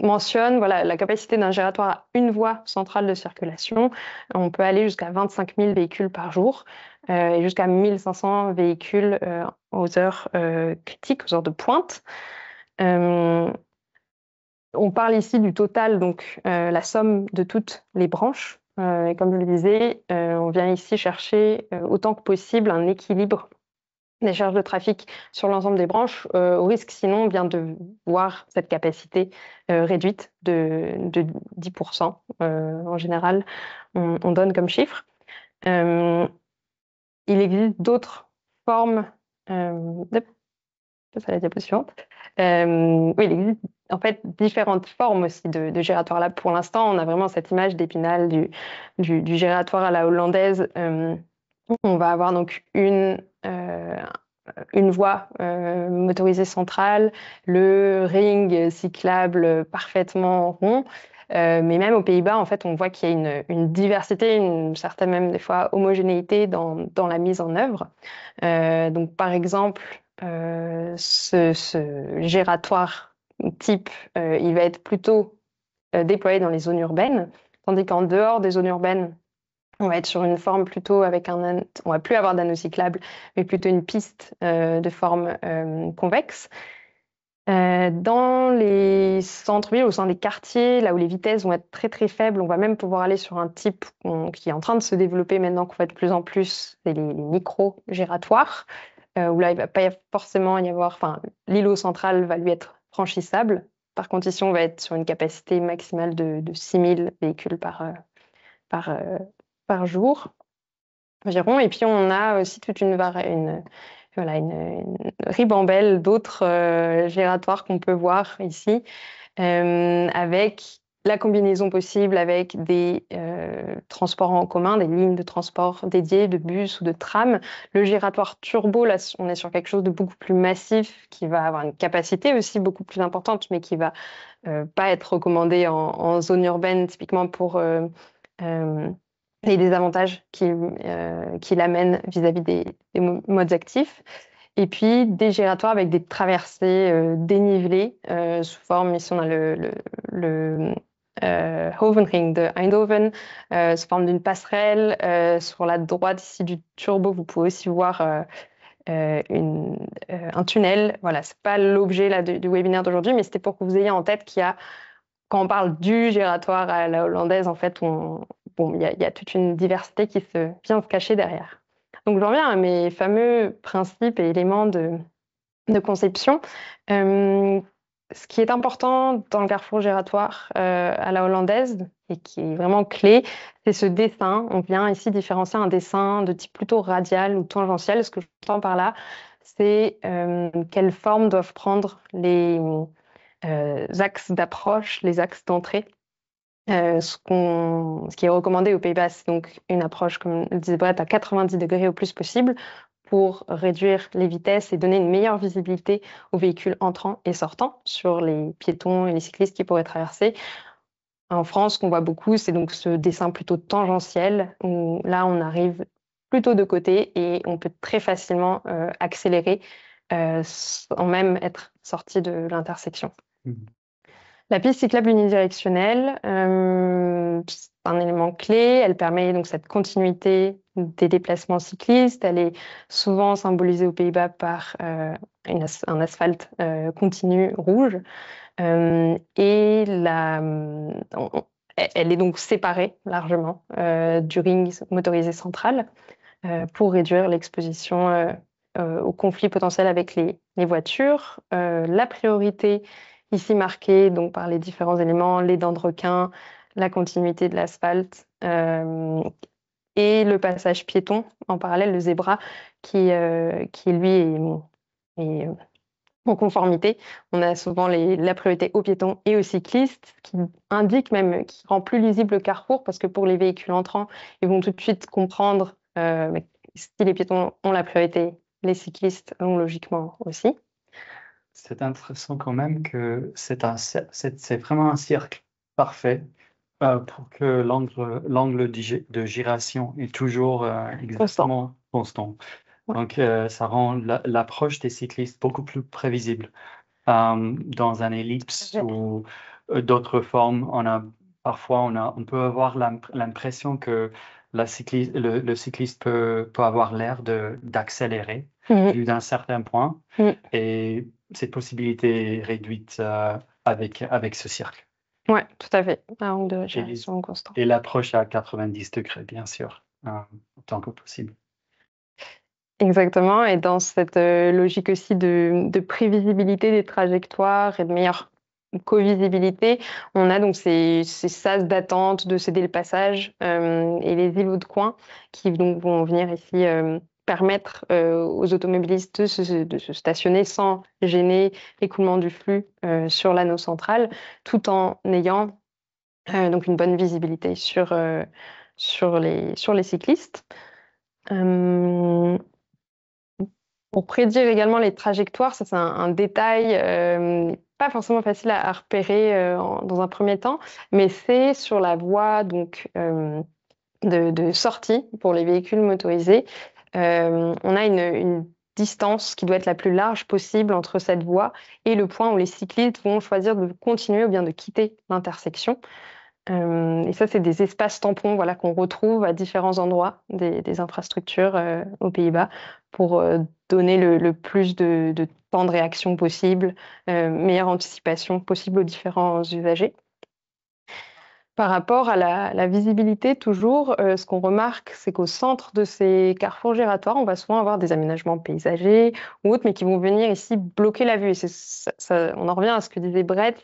mentionne la capacité d'un giratoire à une voie centrale de circulation. On peut aller jusqu'à 25 000 véhicules par jour et jusqu'à 1500 véhicules aux heures critiques, aux heures de pointe. On parle ici du total, donc la somme de toutes les branches. Et comme je le disais, on vient ici chercher autant que possible un équilibre des charges de trafic sur l'ensemble des branches, au risque sinon bien de voir cette capacité réduite de 10%. En général, on donne comme chiffre. Il existe d'autres formes. Ça, c'est la diapo suivante. Oui, il existe en fait différentes formes aussi de giratoire. Là, pour l'instant, on a vraiment cette image d'Épinal du giratoire à la hollandaise. On va avoir donc une voie motorisée centrale, le ring cyclable parfaitement rond. Mais même aux Pays-Bas, en fait, on voit qu'il y a une diversité, une certaine même des fois homogénéité dans la mise en œuvre. Donc, par exemple, ce gératoire type, il va être plutôt déployé dans les zones urbaines, tandis qu'en dehors des zones urbaines, on va être sur une forme plutôt avec on va plus avoir d'anneau cyclable, mais plutôt une piste de forme convexe. Dans les centres-villes, au sein des quartiers, là où les vitesses vont être très très faibles, on va même pouvoir aller sur un type qui est en train de se développer maintenant, qu'on va de plus en plus, c'est les micro-gératoires, où là il va pas forcément y avoir, enfin l'îlot central va lui être franchissable. Par condition, on va être sur une capacité maximale de 6000 véhicules par, par jour environ. Et puis, on a aussi toute une ribambelle d'autres gératoires qu'on peut voir ici, avec la combinaison possible avec des transports en commun, des lignes de transport dédiées, de bus ou de tram. Le giratoire turbo, là, on est sur quelque chose de beaucoup plus massif, qui va avoir une capacité aussi beaucoup plus importante, mais qui va pas être recommandé en zone urbaine, typiquement pour les désavantages qu'il amène vis-à-vis des modes actifs. Et puis des gyratoires avec des traversées dénivelées sous forme, ici on a le Hovenring de Eindhoven, sous forme d'une passerelle. Sur la droite ici du turbo, vous pouvez aussi voir un tunnel. Voilà, c'est pas l'objet là du webinaire d'aujourd'hui, mais c'était pour que vous ayez en tête qu'il y a, quand on parle du gératoire à la hollandaise, en fait, il y a toute une diversité qui vient se cacher derrière. Donc, j'en viens à mes fameux principes et éléments de conception. Ce qui est important dans le carrefour gératoire à la hollandaise et qui est vraiment clé, c'est ce dessin. On vient ici différencier un dessin de type plutôt radial ou tangentiel. Ce que j'entends par là, c'est quelle forme doivent prendre les axes d'approche, les axes d'entrée. Ce qui est recommandé aux Pays-Bas, c'est donc une approche, comme le disait Brett, à 90 degrés au plus possible pour réduire les vitesses et donner une meilleure visibilité aux véhicules entrants et sortants sur les piétons et les cyclistes qui pourraient traverser. En France, ce qu'on voit beaucoup, c'est donc ce dessin plutôt tangentiel, où là, on arrive plutôt de côté et on peut très facilement accélérer sans même être sorti de l'intersection. La piste cyclable unidirectionnelle, c'est un élément clé. Elle permet donc cette continuité des déplacements cyclistes. Elle est souvent symbolisée aux Pays-Bas par un asphalte continu rouge. Et elle est donc séparée largement du ring motorisé central pour réduire l'exposition aux conflits potentiels avec les voitures. La priorité ici marquée donc, par les différents éléments, les dents de requin, la continuité de l'asphalte et le passage piéton en parallèle, le zébra qui lui est en conformité. On a souvent la priorité aux piétons et aux cyclistes, qui indique même, qui rend plus lisible le carrefour, parce que pour les véhicules entrants, ils vont tout de suite comprendre si les piétons ont la priorité, les cyclistes ont logiquement aussi. C'est intéressant quand même que c'est vraiment un cercle parfait pour que l'angle de giration est toujours exactement constant. Ouais. Donc, ça rend l'approche des cyclistes beaucoup plus prévisible. Dans un ellipse ou d'autres formes, parfois on peut avoir l'impression que le cycliste peut avoir l'air d'accélérer vu d'un certain point, et cette possibilité est réduite avec ce cercle. Oui, tout à fait. Un angle de giration constant. Et l'approche à 90 degrés, bien sûr, autant que possible. Exactement, et dans cette logique aussi de prévisibilité des trajectoires et de meilleure co-visibilité, on a donc ces sas d'attente, de céder le passage et les îlots de coin qui donc vont venir ici permettre aux automobilistes de se stationner sans gêner l'écoulement du flux sur l'anneau central, tout en ayant donc une bonne visibilité sur les cyclistes. Pour prédire également les trajectoires, ça c'est un détail pas forcément facile à repérer dans un premier temps, mais c'est sur la voie donc, de sortie pour les véhicules motorisés. On a une distance qui doit être la plus large possible entre cette voie et le point où les cyclistes vont choisir de continuer ou bien de quitter l'intersection. Et ça, c'est des espaces tampons voilà, qu'on retrouve à différents endroits des infrastructures aux Pays-Bas pour donner le plus de temps de réaction possible, meilleure anticipation possible aux différents usagers. Par rapport à la visibilité, toujours, ce qu'on remarque, c'est qu'au centre de ces carrefours giratoires, on va souvent avoir des aménagements paysagers ou autres, mais qui vont venir ici bloquer la vue. Et on en revient à ce que disait Brett,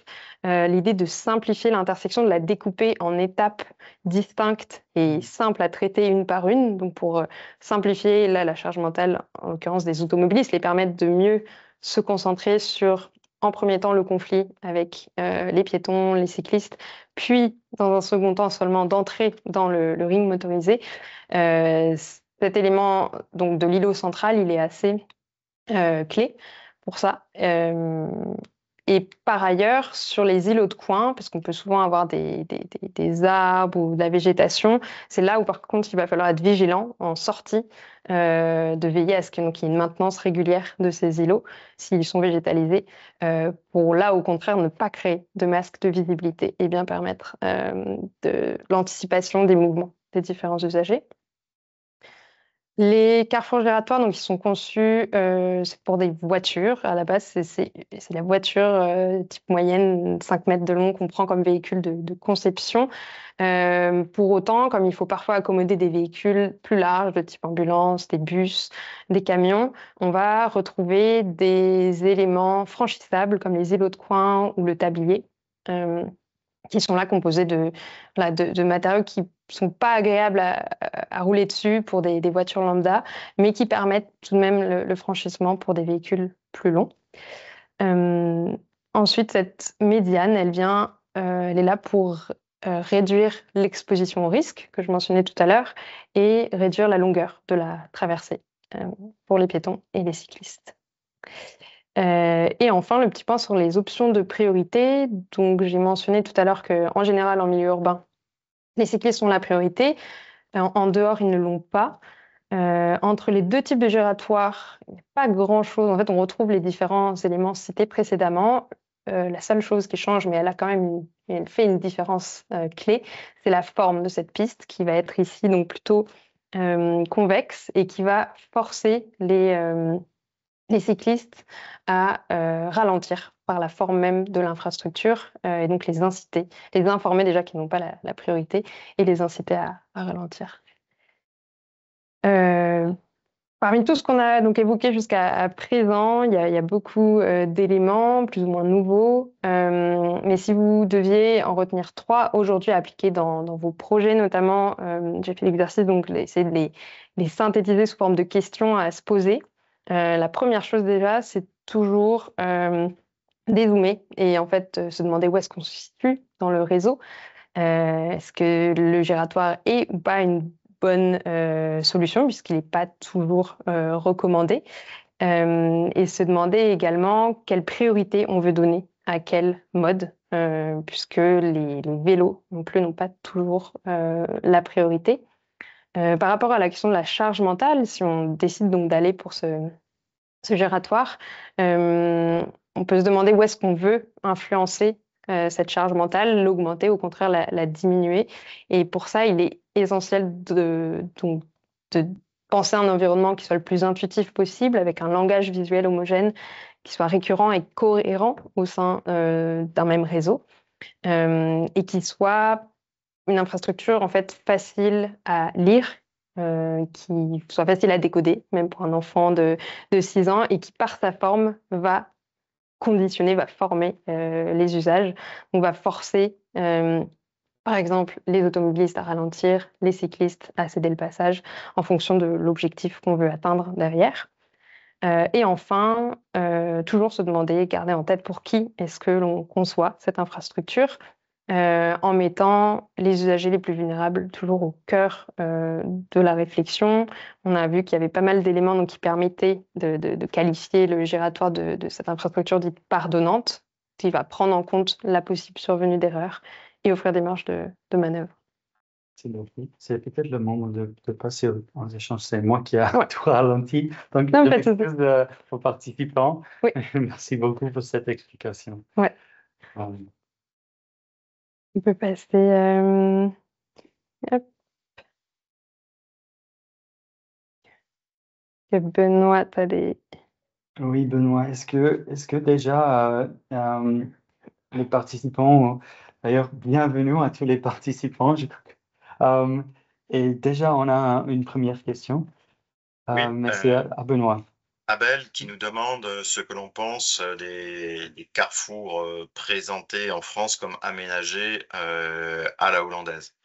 l'idée de simplifier l'intersection, de la découper en étapes distinctes et simples à traiter une par une. Donc pour simplifier là, la charge mentale, en l'occurrence des automobilistes, les permettre de mieux se concentrer sur, en premier temps, le conflit avec les piétons, les cyclistes, puis dans un second temps seulement d'entrer dans le ring motorisé. Cet élément donc, de l'îlot central, il est assez clé pour ça. Et par ailleurs, sur les îlots de coin, parce qu'on peut souvent avoir des arbres ou de la végétation, c'est là où par contre il va falloir être vigilant en sortie, de veiller à ce qu'il y ait une maintenance régulière de ces îlots, s'ils sont végétalisés, pour là au contraire ne pas créer de masque de visibilité et bien permettre de l'anticipation des mouvements des différents usagers. Les carrefours giratoires, donc, ils sont conçus c'est pour des voitures. À la base, c'est la voiture type moyenne, 5 mètres de long, qu'on prend comme véhicule de conception. Pour autant, comme il faut parfois accommoder des véhicules plus larges, de type ambulance, des bus, des camions, on va retrouver des éléments franchissables comme les îlots de coin ou le tablier. Qui sont là composés de matériaux qui sont pas agréables à rouler dessus pour des voitures lambda, mais qui permettent tout de même le franchissement pour des véhicules plus longs. Ensuite, cette médiane, elle est là pour réduire l'exposition au risque que je mentionnais tout à l'heure et réduire la longueur de la traversée pour les piétons et les cyclistes. Et enfin, le petit point sur les options de priorité. Donc, j'ai mentionné tout à l'heure qu'en général, en milieu urbain, les cyclistes ont la priorité. En dehors, ils ne l'ont pas. Entre les deux types de giratoires, il n'y a pas grand-chose. En fait, on retrouve les différents éléments cités précédemment. La seule chose qui change, mais elle fait une différence clé, c'est la forme de cette piste qui va être ici donc plutôt convexe et qui va forcer les cyclistes à ralentir par la forme même de l'infrastructure et donc les inciter, les informer déjà qu'ils n'ont pas la priorité et les inciter à ralentir. Parmi tout ce qu'on a donc évoqué jusqu'à présent, il y a beaucoup d'éléments plus ou moins nouveaux, mais si vous deviez en retenir 3 aujourd'hui à appliquer dans vos projets notamment, j'ai fait l'exercice donc d'essayer de les synthétiser sous forme de questions à se poser. La première chose déjà, c'est toujours dézoomer et en fait se demander où est-ce qu'on se situe dans le réseau. Est-ce que le giratoire est ou pas une bonne solution puisqu'il n'est pas toujours recommandé, et se demander également quelle priorité on veut donner à quel mode, puisque les vélos non plus n'ont pas toujours la priorité. Par rapport à la question de la charge mentale, si on décide donc d'aller pour ce giratoire, on peut se demander où est-ce qu'on veut influencer cette charge mentale, l'augmenter, au contraire la diminuer. Et pour ça, il est essentiel de penser un environnement qui soit le plus intuitif possible, avec un langage visuel homogène, qui soit récurrent et cohérent au sein d'un même réseau, et qui soit une infrastructure en fait facile à lire qui soit facile à décoder, même pour un enfant de 6 ans, et qui, par sa forme, va conditionner, va former les usages. On va forcer, par exemple, les automobilistes à ralentir, les cyclistes à céder le passage en fonction de l'objectif qu'on veut atteindre derrière. Et enfin, toujours se demander, garder en tête pour qui est-ce que l'on conçoit cette infrastructure, en mettant les usagers les plus vulnérables toujours au cœur de la réflexion. On a vu qu'il y avait pas mal d'éléments donc, qui permettaient de qualifier le giratoire de cette infrastructure dite pardonnante, qui va prendre en compte la possible survenue d'erreurs et offrir des marges de manœuvre. C'est peut-être le moment de passer aux échanges. C'est moi qui ai Ouais. tout ralenti. Donc, Non, je pas de souci. m'excuse aux participants. Oui. Merci beaucoup pour cette explication. Ouais. On peut passer. Hop. Que Benoît, tu as des. Oui, Benoît, est-ce que déjà les participants, d'ailleurs, bienvenue à tous les participants. Et déjà, on a une première question. Oui, Mais c'est à Benoît. Abel qui nous demande ce que l'on pense des carrefours présentés en France comme aménagés à la hollandaise.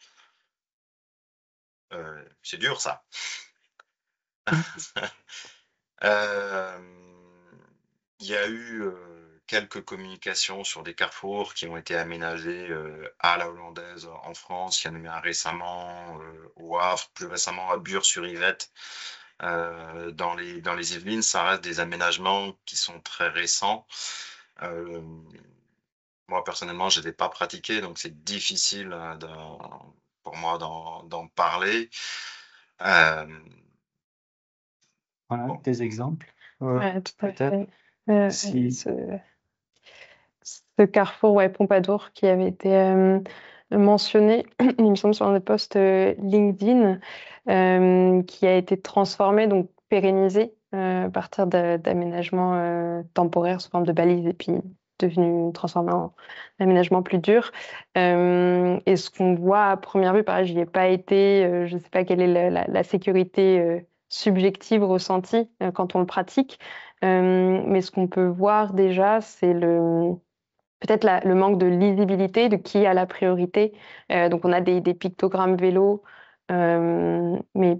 C'est dur ça. Il y a eu quelques communications sur des carrefours qui ont été aménagés à la hollandaise en France. Il y en a eu un récemment au Havre, plus récemment à Bure-sur-Yvette. Dans les Yvelines, ça reste des aménagements qui sont très récents. Moi, personnellement, je ne les ai pas pratiqués, donc c'est difficile pour moi d'en parler. On a des exemples, Ouais, tout à peut-être. fait. Si- Ce carrefour Pompadour qui avait été mentionné, il me semble, sur un des posts LinkedIn, qui a été transformé, donc pérennisé à partir d'aménagements temporaires sous forme de balises et puis devenu transformé en aménagement plus dur. Et ce qu'on voit à première vue, pareil, je n'y ai pas été, je ne sais pas quelle est la sécurité subjective ressentie quand on le pratique. Mais ce qu'on peut voir déjà, c'est peut-être le manque de lisibilité de qui a la priorité. Donc on a des pictogrammes vélos, mais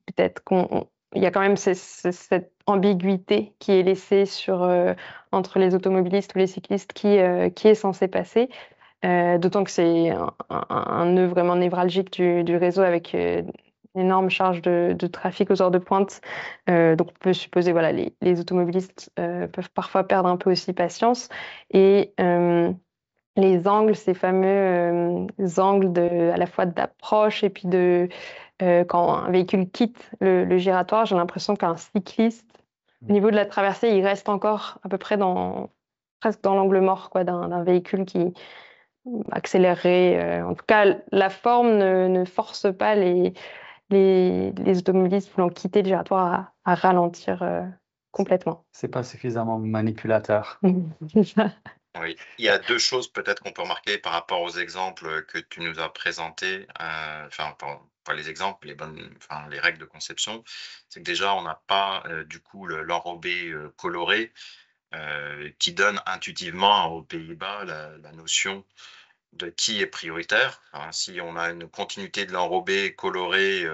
peut-être qu'il y a quand même cette ambiguïté qui est laissée entre les automobilistes ou les cyclistes qui est censé passer. D'autant que c'est un nœud vraiment névralgique du réseau avec une énorme charge de trafic aux heures de pointe. Donc on peut supposer, voilà, les automobilistes peuvent parfois perdre un peu aussi patience. Et les angles, ces fameux angles à la fois d'approche et puis quand un véhicule quitte le giratoire, j'ai l'impression qu'un cycliste, au niveau de la traversée, il reste encore à peu près presque dans l'angle mort quoi, d'un véhicule qui accélérerait. En tout cas, la forme ne force pas les automobilistes voulant quitter le giratoire à ralentir complètement. C'est pas suffisamment manipulateur. C'est ça. Oui, il y a deux choses peut-être qu'on peut remarquer par rapport aux exemples que tu nous as présentés, enfin pas les exemples, les règles de conception, c'est que déjà on n'a pas du coup l'enrobé coloré qui donne intuitivement aux Pays-Bas la notion de qui est prioritaire. Enfin, si on a une continuité de l'enrobé coloré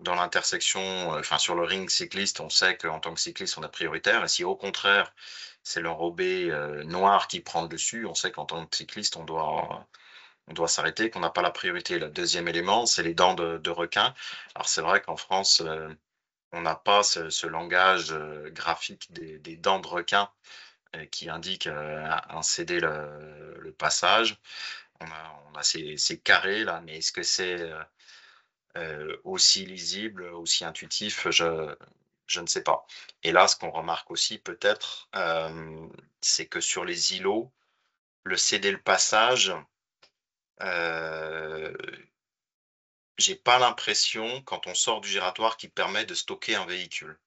dans l'intersection, enfin sur le ring cycliste, on sait qu'en tant que cycliste, on est prioritaire. Et si au contraire, c'est l'enrobé noir qui prend le dessus, on sait qu'en tant que cycliste, on doit s'arrêter, qu'on n'a pas la priorité. Le deuxième élément, c'est les dents de requin. Alors c'est vrai qu'en France, on n'a pas ce langage graphique des dents de requin qui indique un céder le passage. On a ces carrés là, mais est-ce que c'est aussi lisible, aussi intuitif, je ne sais pas. Et là, ce qu'on remarque aussi peut-être, c'est que sur les îlots, le céder le passage, j'ai pas l'impression, quand on sort du giratoire, qu'il permet de stocker un véhicule.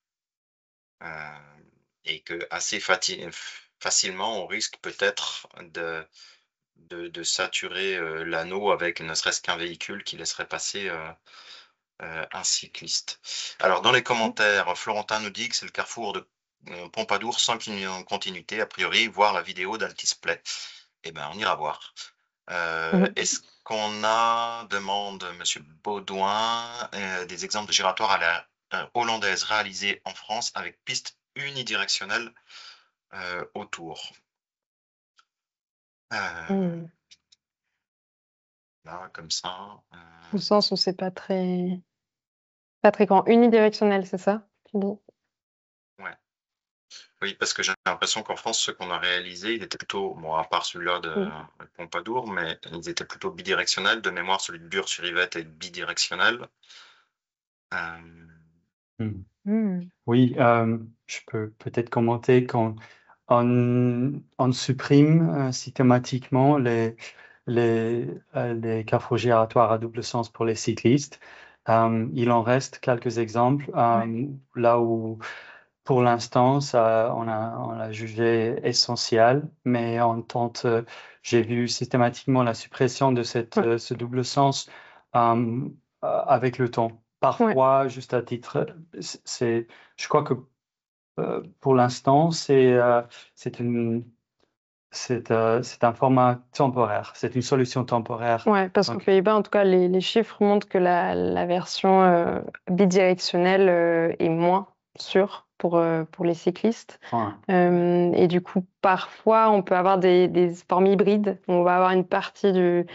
Et que assez facilement, on risque peut-être de saturer l'anneau avec ne serait-ce qu'un véhicule qui laisserait passer un cycliste. Alors, dans les commentaires, Florentin nous dit que c'est le carrefour de Pompadour sans continuité, a priori, voir la vidéo d'Altisplay. Eh bien, on ira voir. Est-ce qu'on a, demande Monsieur Baudouin, des exemples de giratoires à la hollandaise réalisés en France avec piste unidirectionnelle autour? Là, comme ça. Au sens où c'est pas très grand. Unidirectionnel, c'est ça, tu dis? Ouais. Oui, parce que j'ai l'impression qu'en France, ceux qu'on a réalisés, ils étaient plutôt, bon, à part celui-là de Pompadour, mais ils étaient plutôt bidirectionnels. De mémoire, celui de Bure-sur-Yvette est bidirectionnel. Oui, je peux peut-être commenter quand on supprime systématiquement les carrefours giratoires à double sens pour les cyclistes. Il en reste quelques exemples là où, pour l'instant, on l'a jugé essentiel, mais j'ai vu systématiquement la suppression de ce double sens avec le temps. Parfois, juste à titre, je crois que pour l'instant, c'est un format temporaire, c'est une solution temporaire. Ouais, parce qu'aux Pays-Bas, en tout cas, les chiffres montrent que la version bidirectionnelle est moins sûre pour les cyclistes. Et du coup, parfois, on peut avoir des formes hybrides. On va avoir une partie de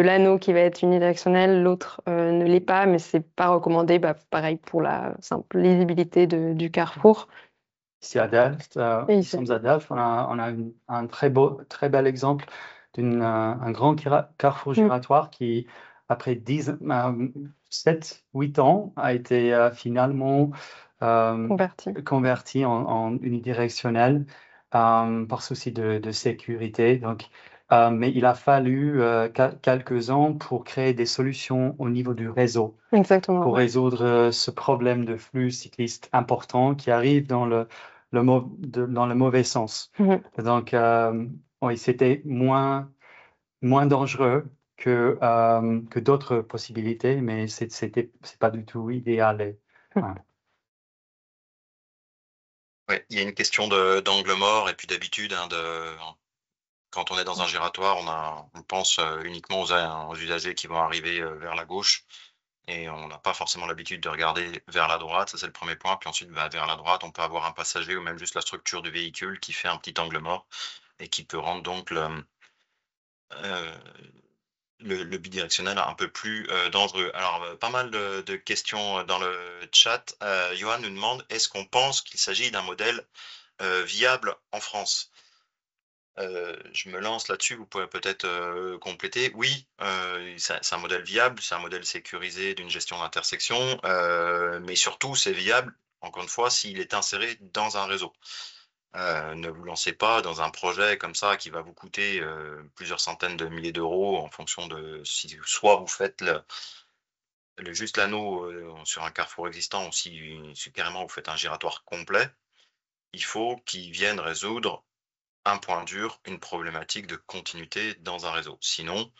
l'anneau qui va être unidirectionnelle, l'autre ne l'est pas, mais c'est pas recommandé. Pareil pour la simple lisibilité du carrefour. Ici à Delft, nous sommes à Delft, on a un très bel exemple d'un grand carrefour giratoire qui, après 7, 8 ans, a été finalement converti en unidirectionnel par souci de sécurité. Donc, mais il a fallu quelques ans pour créer des solutions au niveau du réseau. Exactement, pour résoudre ce problème de flux cycliste important qui arrive dans le mauvais sens. Donc, oui, c'était moins dangereux que d'autres possibilités, mais c'est pas du tout idéal. Ouais, il y a une question d'angle mort et puis d'habitude, quand on est dans un giratoire, on pense uniquement aux usagers qui vont arriver vers la gauche et on n'a pas forcément l'habitude de regarder vers la droite. Ça, c'est le premier point. Puis ensuite, vers la droite, on peut avoir un passager ou même juste la structure du véhicule qui fait un petit angle mort et qui peut rendre donc le bidirectionnel un peu plus dangereux. Alors, pas mal de questions dans le chat. Johan nous demande, est-ce qu'on pense qu'il s'agit d'un modèle viable en France? Je me lance là-dessus, vous pouvez peut-être compléter. Oui, c'est un modèle viable, c'est un modèle sécurisé d'une gestion d'intersection, mais surtout c'est viable, encore une fois, s'il est inséré dans un réseau. Ne vous lancez pas dans un projet comme ça qui va vous coûter plusieurs centaines de milliers d'euros en fonction de si soit vous faites juste l'anneau sur un carrefour existant ou si carrément vous faites un giratoire complet. Il faut qu'il vienne résoudre un point dur, une problématique de continuité dans un réseau. Sinon,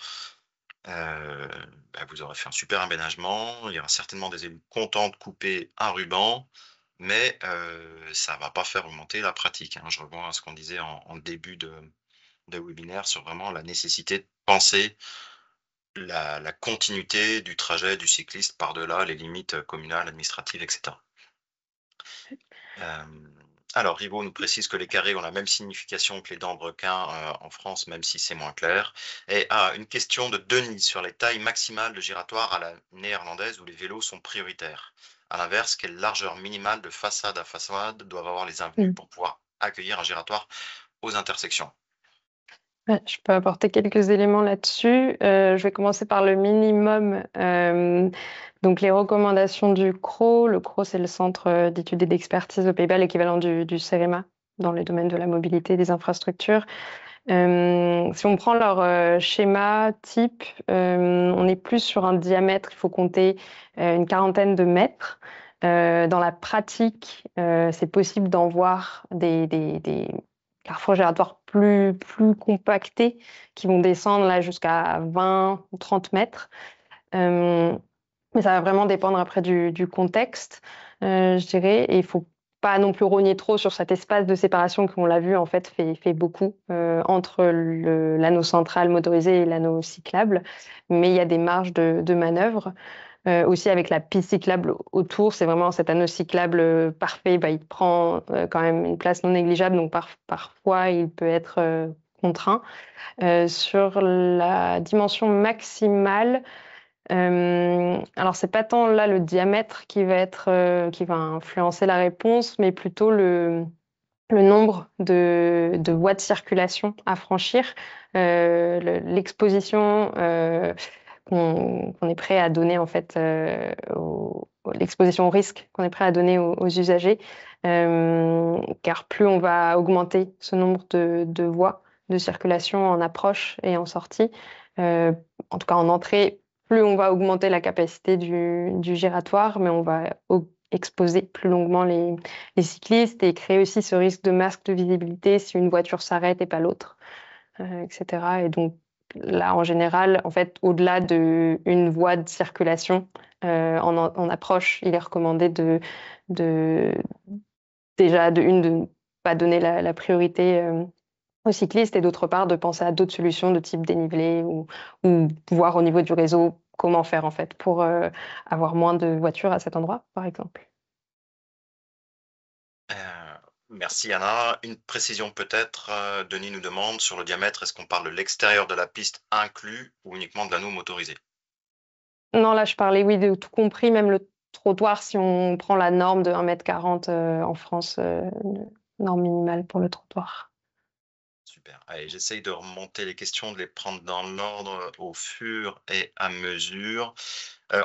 vous aurez fait un super aménagement, il y aura certainement des élus contents de couper un ruban, mais ça va pas faire augmenter la pratique. Je reviens à ce qu'on disait en début de webinaire sur vraiment la nécessité de penser la continuité du trajet du cycliste par-delà les limites communales, administratives, etc. Alors, Ribaud nous précise que les carrés ont la même signification que les dents de requin en France, même si c'est moins clair. Et une question de Denis sur les tailles maximales de giratoire à la néerlandaise où les vélos sont prioritaires. À l'inverse, quelle largeur minimale de façade à façade doivent avoir les avenues pour pouvoir accueillir un giratoire aux intersections? Je peux apporter quelques éléments là-dessus. Je vais commencer par le minimum. Donc, les recommandations du CRO. Le CRO, c'est le Centre d'études et d'expertise aux Pays-Bas, l'équivalent du CEREMA dans les domaines de la mobilité et des infrastructures. Si on prend leur schéma type, on est plus sur un diamètre, il faut compter une quarantaine de mètres. Dans la pratique, c'est possible d'en voir des carrefours giratoires plus compactés qui vont descendre là jusqu'à 20 ou 30 mètres. Mais ça va vraiment dépendre après du contexte, je dirais. Et il faut pas non plus rogner trop sur cet espace de séparation qu'on l'a vu en fait fait beaucoup entre l'anneau central motorisé et l'anneau cyclable. Mais il y a des marges de manœuvre. Aussi avec la piste cyclable autour, c'est vraiment cet anneau cyclable parfait. Bah, il prend quand même une place non négligeable, donc parfois il peut être contraint. Sur la dimension maximale, alors c'est pas tant là le diamètre qui va influencer la réponse, mais plutôt le nombre de voies de circulation à franchir, l'exposition qu'on est prêt à donner en fait, l'exposition au risque qu'on est prêt à donner aux usagers, car plus on va augmenter ce nombre de voies de circulation en approche et en sortie, en tout cas en entrée, plus on va augmenter la capacité du giratoire, mais on va exposer plus longuement les cyclistes et créer aussi ce risque de masque de visibilité si une voiture s'arrête et pas l'autre, etc. Et donc là, en général, en fait, au-delà d'une voie de circulation en approche, il est recommandé de déjà de ne pas donner la priorité aux cyclistes et d'autre part de penser à d'autres solutions de type dénivelé ou voir au niveau du réseau comment faire en fait pour avoir moins de voitures à cet endroit, par exemple. Merci Anna. Une précision peut-être, Denis nous demande sur le diamètre, est-ce qu'on parle de l'extérieur de la piste inclus ou uniquement de l'anneau motorisé? Non, là je parlais, oui, de tout compris, même le trottoir, si on prend la norme de 1,40 m en France, norme minimale pour le trottoir. Super. Allez, j'essaye de remonter les questions, de les prendre dans l'ordre au fur et à mesure.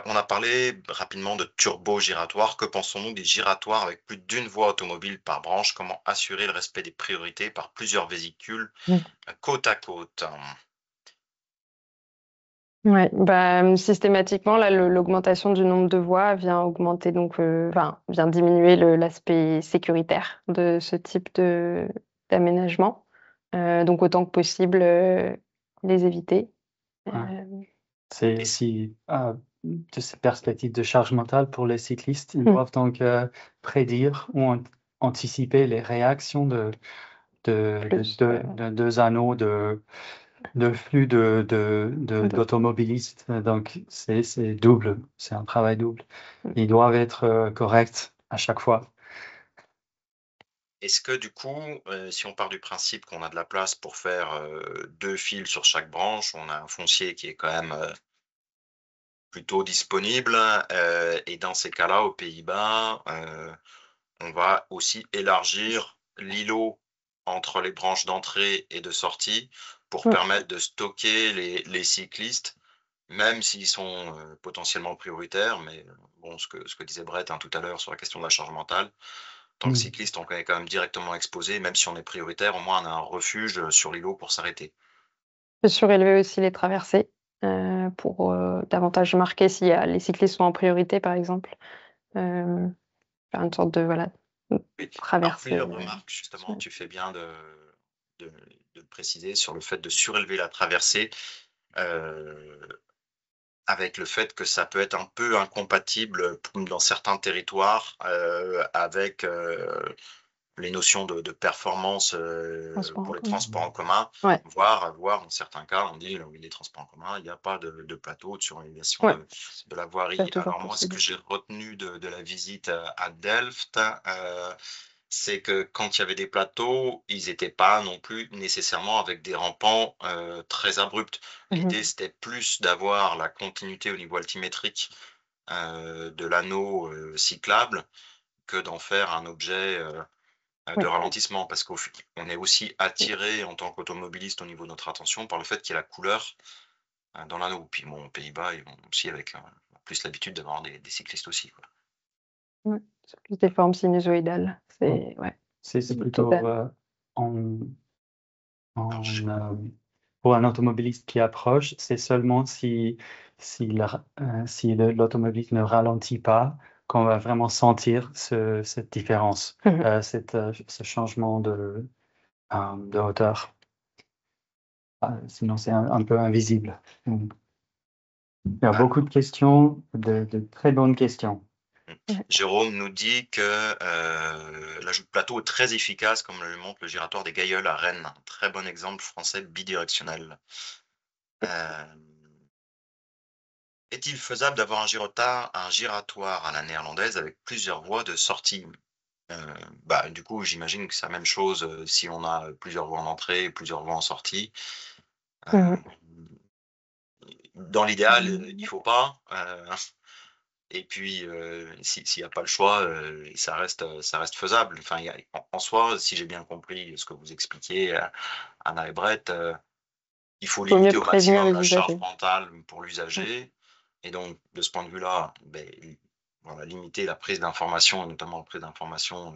On a parlé rapidement de turbo-giratoire. Que pensons-nous des giratoires avec plus d'une voie automobile par branche? Comment assurer le respect des priorités par plusieurs véhicules côte à côte? Ouais, bah, systématiquement, là, l'augmentation du nombre de voies vient augmenter donc, vient diminuer l'aspect sécuritaire de ce type d'aménagement. Donc autant que possible, les éviter. Ouais. Euh, C'est Et aussi de ces perspectives de charge mentale pour les cyclistes. Ils hmm. doivent donc prédire ou anticiper les réactions de Plus, deux anneaux de flux d'automobilistes. Donc, c'est double, c'est un travail double. Ils doivent être corrects à chaque fois. est-ce que du coup, si on part du principe qu'on a de la place pour faire 2 fils sur chaque branche, on a un foncier qui est quand même plutôt disponible, et dans ces cas-là, aux Pays-Bas, on va aussi élargir l'îlot entre les branches d'entrée et de sortie pour Ouais. permettre de stocker les cyclistes, même s'ils sont potentiellement prioritaires. Mais bon, ce que disait Brett tout à l'heure sur la question de la charge mentale, en tant que cycliste, on est quand même directement exposé, même si on est prioritaire, au moins on a un refuge sur l'îlot pour s'arrêter. De surélever aussi les traversées pour davantage marquer si les cyclistes sont en priorité, par exemple. Faire une sorte de voilà, Oui. Alors, traversée. plusieurs remarques, justement, tu fais bien de le préciser sur le fait de surélever la traversée. Avec le fait que ça peut être un peu incompatible dans certains territoires avec les notions de performance Transport en pour les commun. transports en commun, Ouais, voire dans certains cas, on dit oui, les transports en commun, il n'y a pas de plateau de surélevation ouais, de la c'est voirie. toujours Alors moi, ce que possible. j'ai retenu de la visite à Delft, c'est que quand il y avait des plateaux, ils n'étaient pas non plus nécessairement avec des rampants très abrupts. L'idée, c'était plus d'avoir la continuité au niveau altimétrique de l'anneau cyclable que d'en faire un objet de Oui. ralentissement, parce qu'on est aussi attiré en tant qu'automobiliste au niveau de notre attention par le fait qu'il y a la couleur dans l'anneau. Puis bon, aux Pays-Bas, ils ont aussi avec plus l'habitude d'avoir des cyclistes aussi, quoi. Ouais, c'est plus des formes sinusoïdales. C'est ouais, C'est tout plutôt en, pour un automobiliste qui approche, c'est seulement si l'automobiliste ne ralentit pas qu'on va vraiment sentir cette différence, ce changement de hauteur. Sinon, c'est un peu invisible. Il y a beaucoup de questions, de très bonnes questions. Jérôme nous dit que l'ajout de plateau est très efficace, comme le montre le giratoire des Gailleuls à Rennes. Un très bon exemple français bidirectionnel. Est-il faisable d'avoir un giratoire à la néerlandaise avec plusieurs voies de sortie? Du coup, j'imagine que c'est la même chose si on a plusieurs voies en entrée et plusieurs voies en sortie. Mhm. Dans l'idéal, il faut pas. Et puis, s'il n'y a pas le choix, ça reste faisable. Enfin, en soi, si j'ai bien compris ce que vous expliquiez, Anna et Brett, il faut Vaut mieux limiter au prévenir maximum les la charge usagers. mentale pour l'usager. Et donc, de ce point de vue-là, voilà, limiter la prise d'information, notamment la prise d'information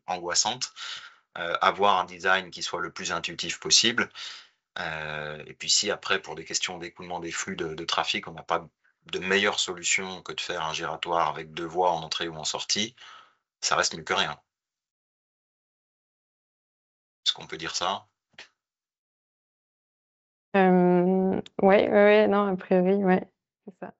angoissante, avoir un design qui soit le plus intuitif possible. Et puis si après, pour des questions d'écoulement des flux de trafic, on n'a pas de meilleure solution que de faire un giratoire avec 2 voies en entrée ou en sortie, ça reste mieux que rien. Est-ce qu'on peut dire ça? Ouais, non, a priori, ouais, c'est ça.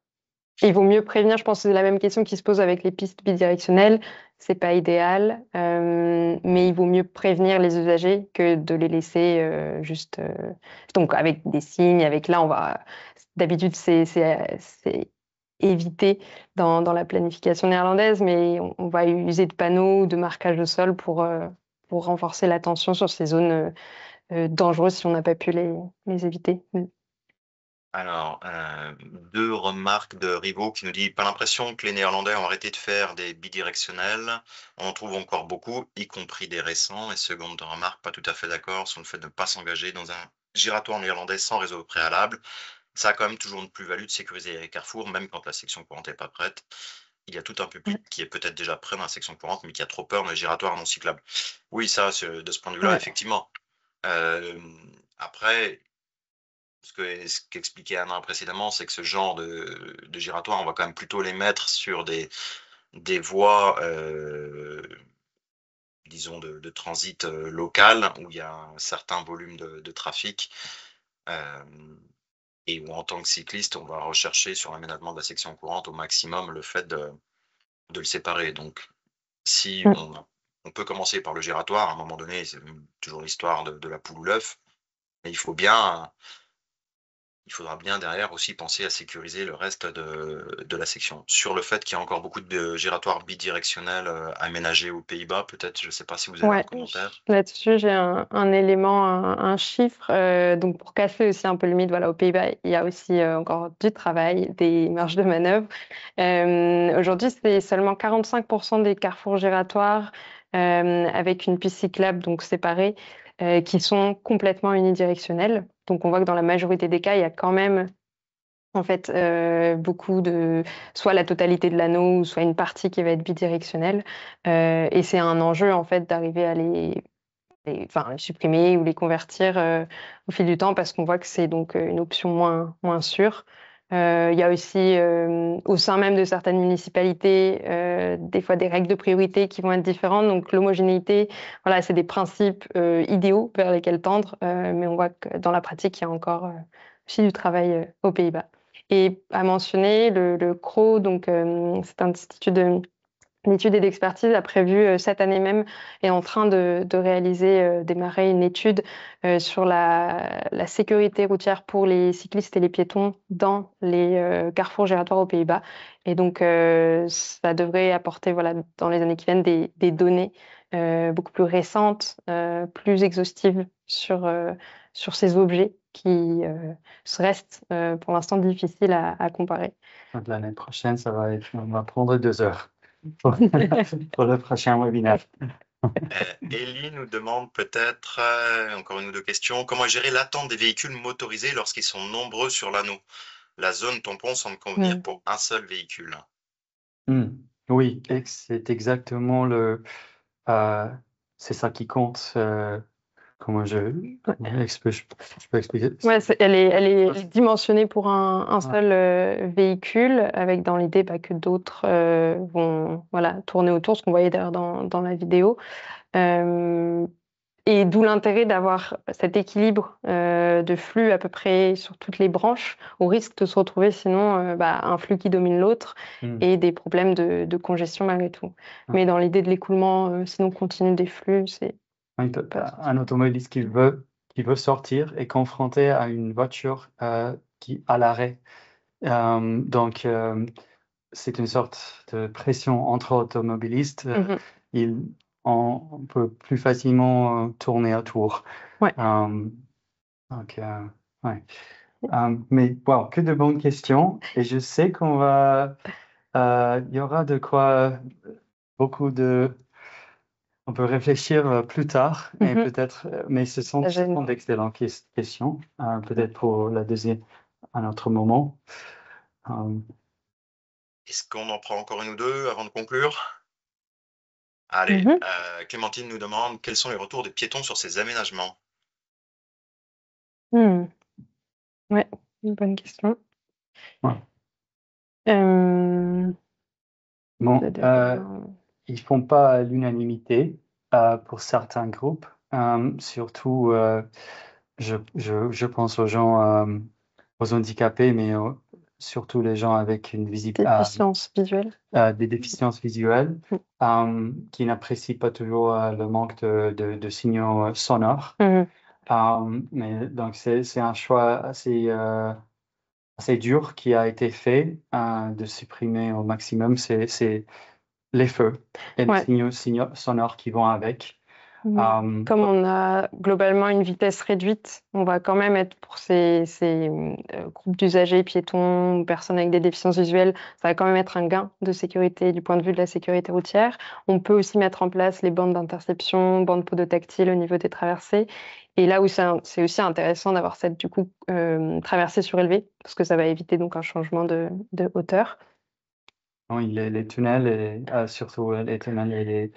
Il vaut mieux prévenir, je pense que c'est la même question qui se pose avec les pistes bidirectionnelles. C'est pas idéal, mais il vaut mieux prévenir les usagers que de les laisser juste. Donc avec des signes, avec là, on va. D'habitude, c'est évité dans la planification néerlandaise, mais on va user de panneaux ou de marquage au sol pour renforcer l'attention sur ces zones dangereuses si on n'a pas pu les éviter. Alors, 2 remarques de Rivaud qui nous dit: «Pas l'impression que les Néerlandais ont arrêté de faire des bidirectionnels. On en trouve encore beaucoup, y compris des récents.» Et seconde remarque, pas tout à fait d'accord sur le fait de ne pas s'engager dans un giratoire néerlandais sans réseau préalable. Ça a quand même toujours une plus-value de sécuriser les carrefours, même quand la section courante n'est pas prête. Il y a tout un public qui est peut-être déjà prêt dans la section courante, mais qui a trop peur des giratoires non cyclables. Oui, ça, de ce point de vue-là, Ouais. effectivement. Après, ce qu'expliquait Anna précédemment, c'est que ce genre de giratoire, on va quand même plutôt les mettre sur des voies, disons, de transit local, où il y a un certain volume de trafic. Et où en tant que cycliste, on va rechercher sur l'aménagement de la section courante au maximum le fait de le séparer. Donc, si on peut commencer par le giratoire, à un moment donné, c'est toujours l'histoire de la poule ou l'œuf, mais il faudra bien derrière aussi penser à sécuriser le reste de la section. Sur le fait qu'il y a encore beaucoup de giratoires bidirectionnels aménagés aux Pays-Bas, peut-être, je ne sais pas si vous avez un Ouais, commentaire. là-dessus, j'ai un élément, un chiffre. Donc, pour casser aussi un peu le mythe, voilà, aux Pays-Bas, il y a aussi encore du travail, des marges de manœuvre. Aujourd'hui, c'est seulement 45% des carrefours giratoires avec une piste cyclable, donc séparée, qui sont complètement unidirectionnels. Donc, on voit que dans la majorité des cas, il y a quand même en fait, beaucoup de soit la totalité de l'anneau ou soit une partie qui va être bidirectionnelle, et c'est un enjeu en fait d'arriver à les supprimer ou les convertir, au fil du temps parce qu'on voit que c'est donc, une option moins sûre. Il y a aussi, au sein même de certaines municipalités, des fois des règles de priorité qui vont être différentes. Donc l'homogénéité, voilà, c'est des principes, idéaux vers lesquels tendre, mais on voit que dans la pratique, il y a encore, aussi du travail, aux Pays-Bas. Et à mentionner le CRO, donc cet institut d'études et d'expertise a prévu cette année même, est en train de réaliser, démarrer une étude sur la sécurité routière pour les cyclistes et les piétons dans les carrefours giratoires aux Pays-Bas. Et donc ça devrait apporter, voilà, dans les années qui viennent, des données beaucoup plus récentes, plus exhaustives sur ces objets qui restent pour l'instant difficiles à comparer. L'année prochaine, on va prendre 2 heures pour le prochain webinaire. Ellie nous demande peut-être, encore une ou deux questions, comment gérer l'attente des véhicules motorisés lorsqu'ils sont nombreux sur l'anneau? La zone tampon semble convenir pour un seul véhicule. Oui, c'est exactement c'est ça qui compte. Comment je peux expliquer? Ouais, elle est dimensionnée pour un seul véhicule, avec dans l'idée que d'autres vont tourner autour, ce qu'on voyait d'ailleurs dans la vidéo. Et Et d'où l'intérêt d'avoir cet équilibre de flux à peu près sur toutes les branches, au risque de se retrouver sinon un flux qui domine l'autre et des problèmes de congestion malgré tout. Mais dans l'idée de l'écoulement, sinon continu des flux, c'est Un automobiliste qui veut sortir est confronté à une voiture qui à l'arrêt. Donc, c'est une sorte de pression entre automobilistes. On peut plus facilement tourner autour. Ouais. Donc, ouais. Mais wow, que de bonnes questions. Et je sais qu'on va, il y aura de quoi beaucoup de. On peut réfléchir plus tard, et peut-être, mais ce sont d'excellentes questions. Peut-être pour la deuxième, un autre moment. Est-ce qu'on en prend encore une ou deux avant de conclure? Allez, Clémentine nous demande quels sont les retours des piétons sur ces aménagements. Ouais, une bonne question. Ouais. Ils font pas l'unanimité pour certains groupes. Surtout, je pense aux gens, aux handicapés, mais surtout les gens avec une déficience visuelle. Des déficiences visuelles qui n'apprécient pas toujours le manque de signaux sonores. Mais donc c'est un choix assez dur qui a été fait de supprimer au maximum les feux et les signaux sonores qui vont avec. Comme on a globalement une vitesse réduite, on va quand même être pour ces groupes d'usagers, piétons, personnes avec des déficiences visuelles, ça va quand même être un gain de sécurité du point de vue de la sécurité routière. On peut aussi mettre en place les bandes d'interception, bandes podotactiles au niveau des traversées. Et là où c'est aussi intéressant d'avoir cette du coup traversée surélevée, parce que ça va éviter donc un changement de hauteur. Oui, les tunnels, et, surtout les tunnels et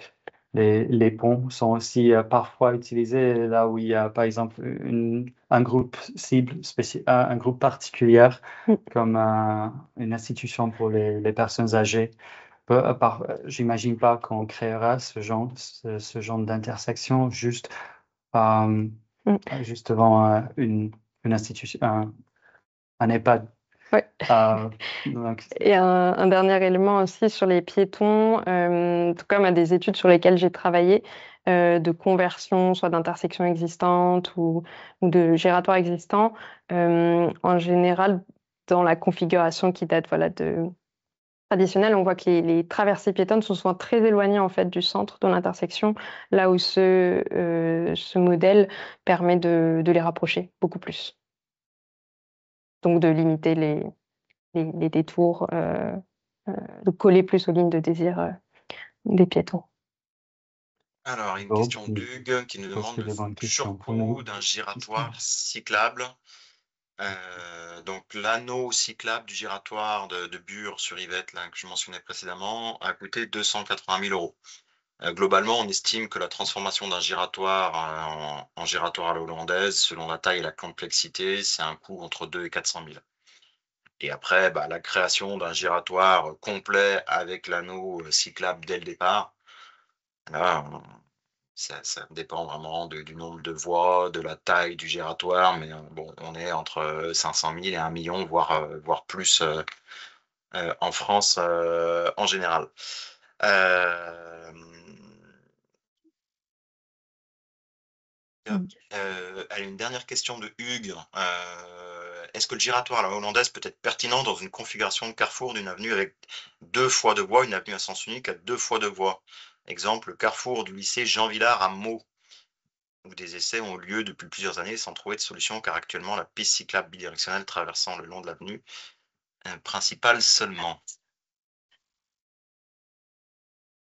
les ponts sont aussi parfois utilisés là où il y a, par exemple, un groupe cible, un groupe particulier, comme une institution pour les personnes âgées. J'imagine pas qu'on créera ce genre d'intersection juste devant une institution, un EHPAD. Ouais. Et un dernier élément aussi sur les piétons, comme à des études sur lesquelles j'ai travaillé, de conversion, soit d'intersection existante ou de giratoire existant, en général, dans la configuration qui date traditionnelle, on voit que les traversées piétonnes sont souvent très éloignées en fait du centre de l'intersection, là où ce modèle permet de les rapprocher beaucoup plus. Donc de limiter les détours, de coller plus aux lignes de désir des piétons. Alors, une question d'Hugues qui nous demande le surcoût d'un giratoire cyclable. Donc, l'anneau cyclable du giratoire de Bure sur Yvette, là, que je mentionnais précédemment, a coûté 280 000 €. Globalement, on estime que la transformation d'un giratoire en giratoire à la hollandaise, selon la taille et la complexité, c'est un coût entre 2 et 400 000. Et après, la création d'un giratoire complet avec l'anneau cyclable dès le départ, là, ça dépend vraiment du nombre de voies, de la taille du giratoire, mais bon, on est entre 500 000 et 1 million, voire plus en France en général. Une dernière question de Hugues. Est-ce que le giratoire à la hollandaise peut être pertinent dans une configuration de carrefour d'une avenue avec 2 fois 2 voies, une avenue à sens unique à 2 fois 2 voies? Exemple, le carrefour du lycée Jean Villard à Meaux, où des essais ont eu lieu depuis plusieurs années sans trouver de solution, car actuellement la piste cyclable bidirectionnelle traversant le long de l'avenue principale seulement.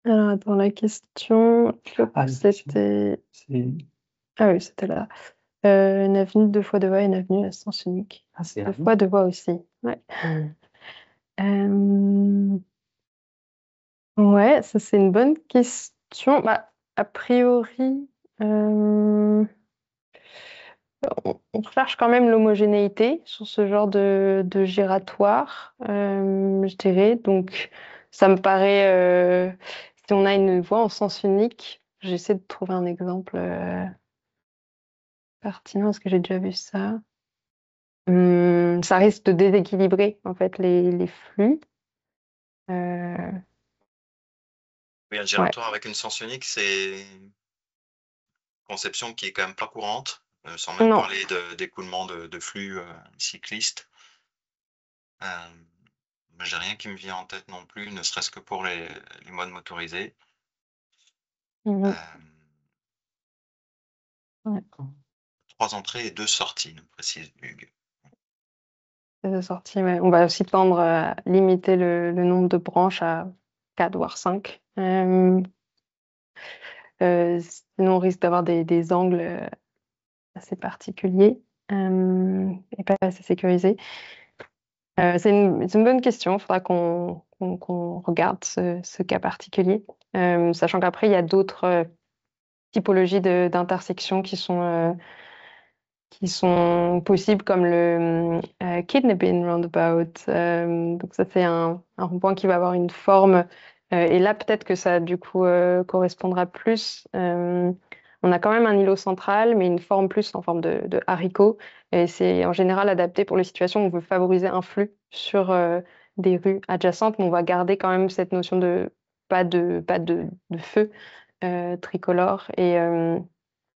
Alors, attends, la question, c'était... Ah oui, c'était là. Une avenue 2 fois 2 voies, une avenue à sens unique. 2 fois 2 voies aussi. Ouais. Ouais, ça c'est une bonne question. A priori, on recherche quand même l'homogénéité sur ce genre de giratoire, je dirais. Donc, ça me paraît, si on a une voie en sens unique, j'essaie de trouver un exemple pertinent, est-ce que j'ai déjà vu ça? Ça risque de déséquilibrer en fait les flux. Oui, un giratoire avec une sens unique, c'est une conception qui est quand même pas courante, sans même Non. parler d'écoulement de flux cyclistes. J'ai rien qui me vient en tête non plus, ne serait-ce que pour les modes motorisés. Mhm. Ouais. 3 entrées et 2 sorties, nous précise Hugues. C'est sorti, ouais. On va aussi tendre à limiter le nombre de branches à 4 voire 5. Sinon, on risque d'avoir des angles assez particuliers et pas assez sécurisés. C'est une bonne question. Il faudra qu'on regarde ce cas particulier, sachant qu'après, il y a d'autres typologies d'intersections qui sont possibles, comme le kidnapping roundabout. Donc ça, c'est un rond-point qui va avoir une forme. Et là, peut-être que ça, du coup, correspondra plus. On a quand même un îlot central, mais une forme plus en forme de haricot. Et c'est en général adapté pour les situations où on veut favoriser un flux sur des rues adjacentes, mais on va garder quand même cette notion de pas de feu tricolore et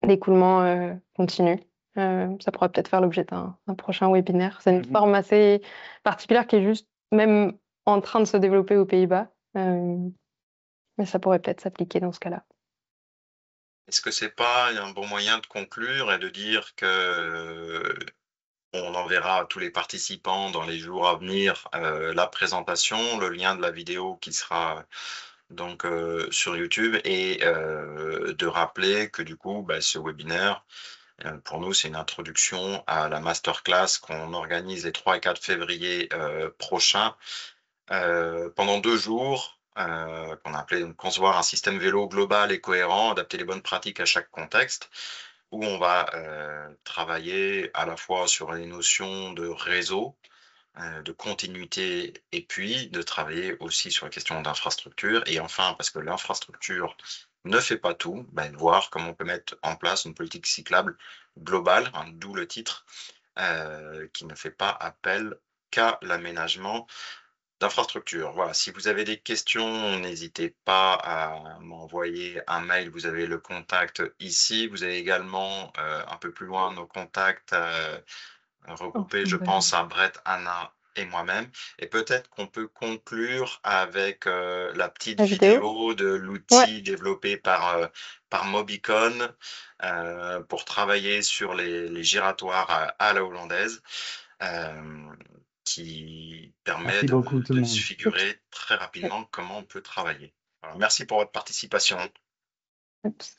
d'écoulement continu. Ça pourra peut-être faire l'objet d'un prochain webinaire. C'est une forme assez particulière qui est juste même en train de se développer aux Pays-Bas. Mais ça pourrait peut-être s'appliquer dans ce cas-là. Est-ce que c'est pas un bon moyen de conclure et de dire que on enverra à tous les participants dans les jours à venir la présentation, le lien de la vidéo qui sera donc sur YouTube, et de rappeler que du coup, ce webinaire, pour nous, c'est une introduction à la masterclass qu'on organise les 3 et 4 février prochains pendant 2 jours, qu'on a appelé donc concevoir un système vélo global et cohérent, adapter les bonnes pratiques à chaque contexte, où on va travailler à la fois sur les notions de réseau, de continuité, et puis de travailler aussi sur la question d'infrastructure. Et enfin, parce que l'infrastructure ne fait pas tout, voir comment on peut mettre en place une politique cyclable globale, d'où le titre, qui ne fait pas appel qu'à l'aménagement d'infrastructure. Voilà, si vous avez des questions, n'hésitez pas à m'envoyer un mail. Vous avez le contact ici. Vous avez également un peu plus loin nos contacts regroupés, je pense, à Brett, Anna et moi-même. Et peut-être qu'on peut conclure avec la petite La vidéo? vidéo de Ouais. l'outil développé par Mobicon pour travailler sur les giratoires à la hollandaise. Qui permet Merci beaucoup tout le de monde. se figurer très rapidement comment on peut travailler. Alors, merci pour votre participation. Oups.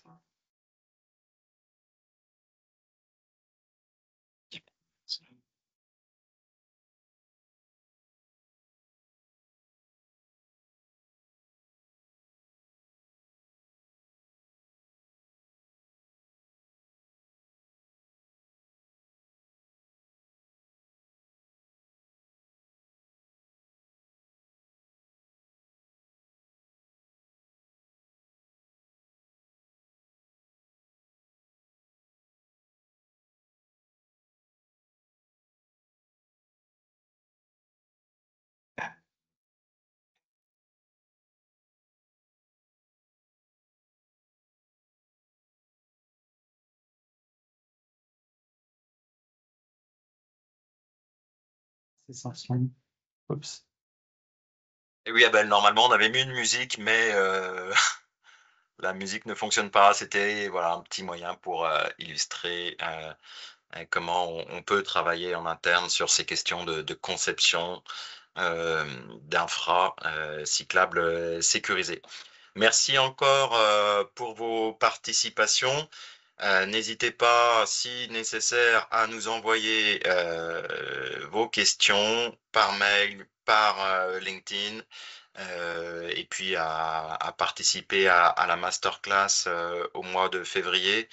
C'est essentiel. Oups. Et oui, Abel, normalement on avait mis une musique, mais la musique ne fonctionne pas. C'était voilà, un petit moyen pour illustrer comment on peut travailler en interne sur ces questions de conception d'infra cyclables sécurisés. Merci encore pour vos participations. N'hésitez pas, si nécessaire, à nous envoyer vos questions par mail, par LinkedIn, et puis à participer à la masterclass au mois de février.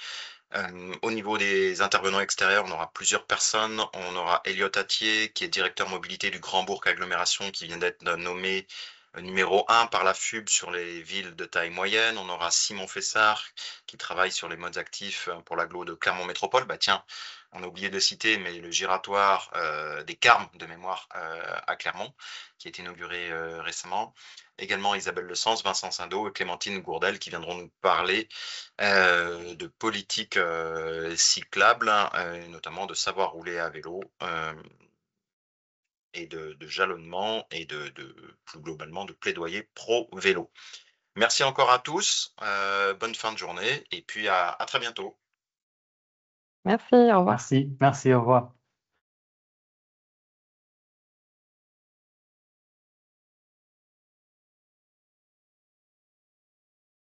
Au niveau des intervenants extérieurs, on aura plusieurs personnes. On aura Elliot Attier, qui est directeur mobilité du Grand Bourg Agglomération, qui vient d'être nommé numéro 1 par la FUB sur les villes de taille moyenne. On aura Simon Fessard qui travaille sur les modes actifs pour l'agglo de Clermont Métropole. Bah tiens, on a oublié de citer, mais le giratoire des Carmes de mémoire à Clermont, qui a été inauguré récemment. Également Isabelle Le Sens, Vincent Sindot et Clémentine Gourdel qui viendront nous parler de politique cyclable, notamment de savoir rouler à vélo et de jalonnement et plus globalement de plaidoyer pro-vélo. Merci encore à tous, bonne fin de journée et puis à très bientôt. Merci, au revoir. Merci, au revoir.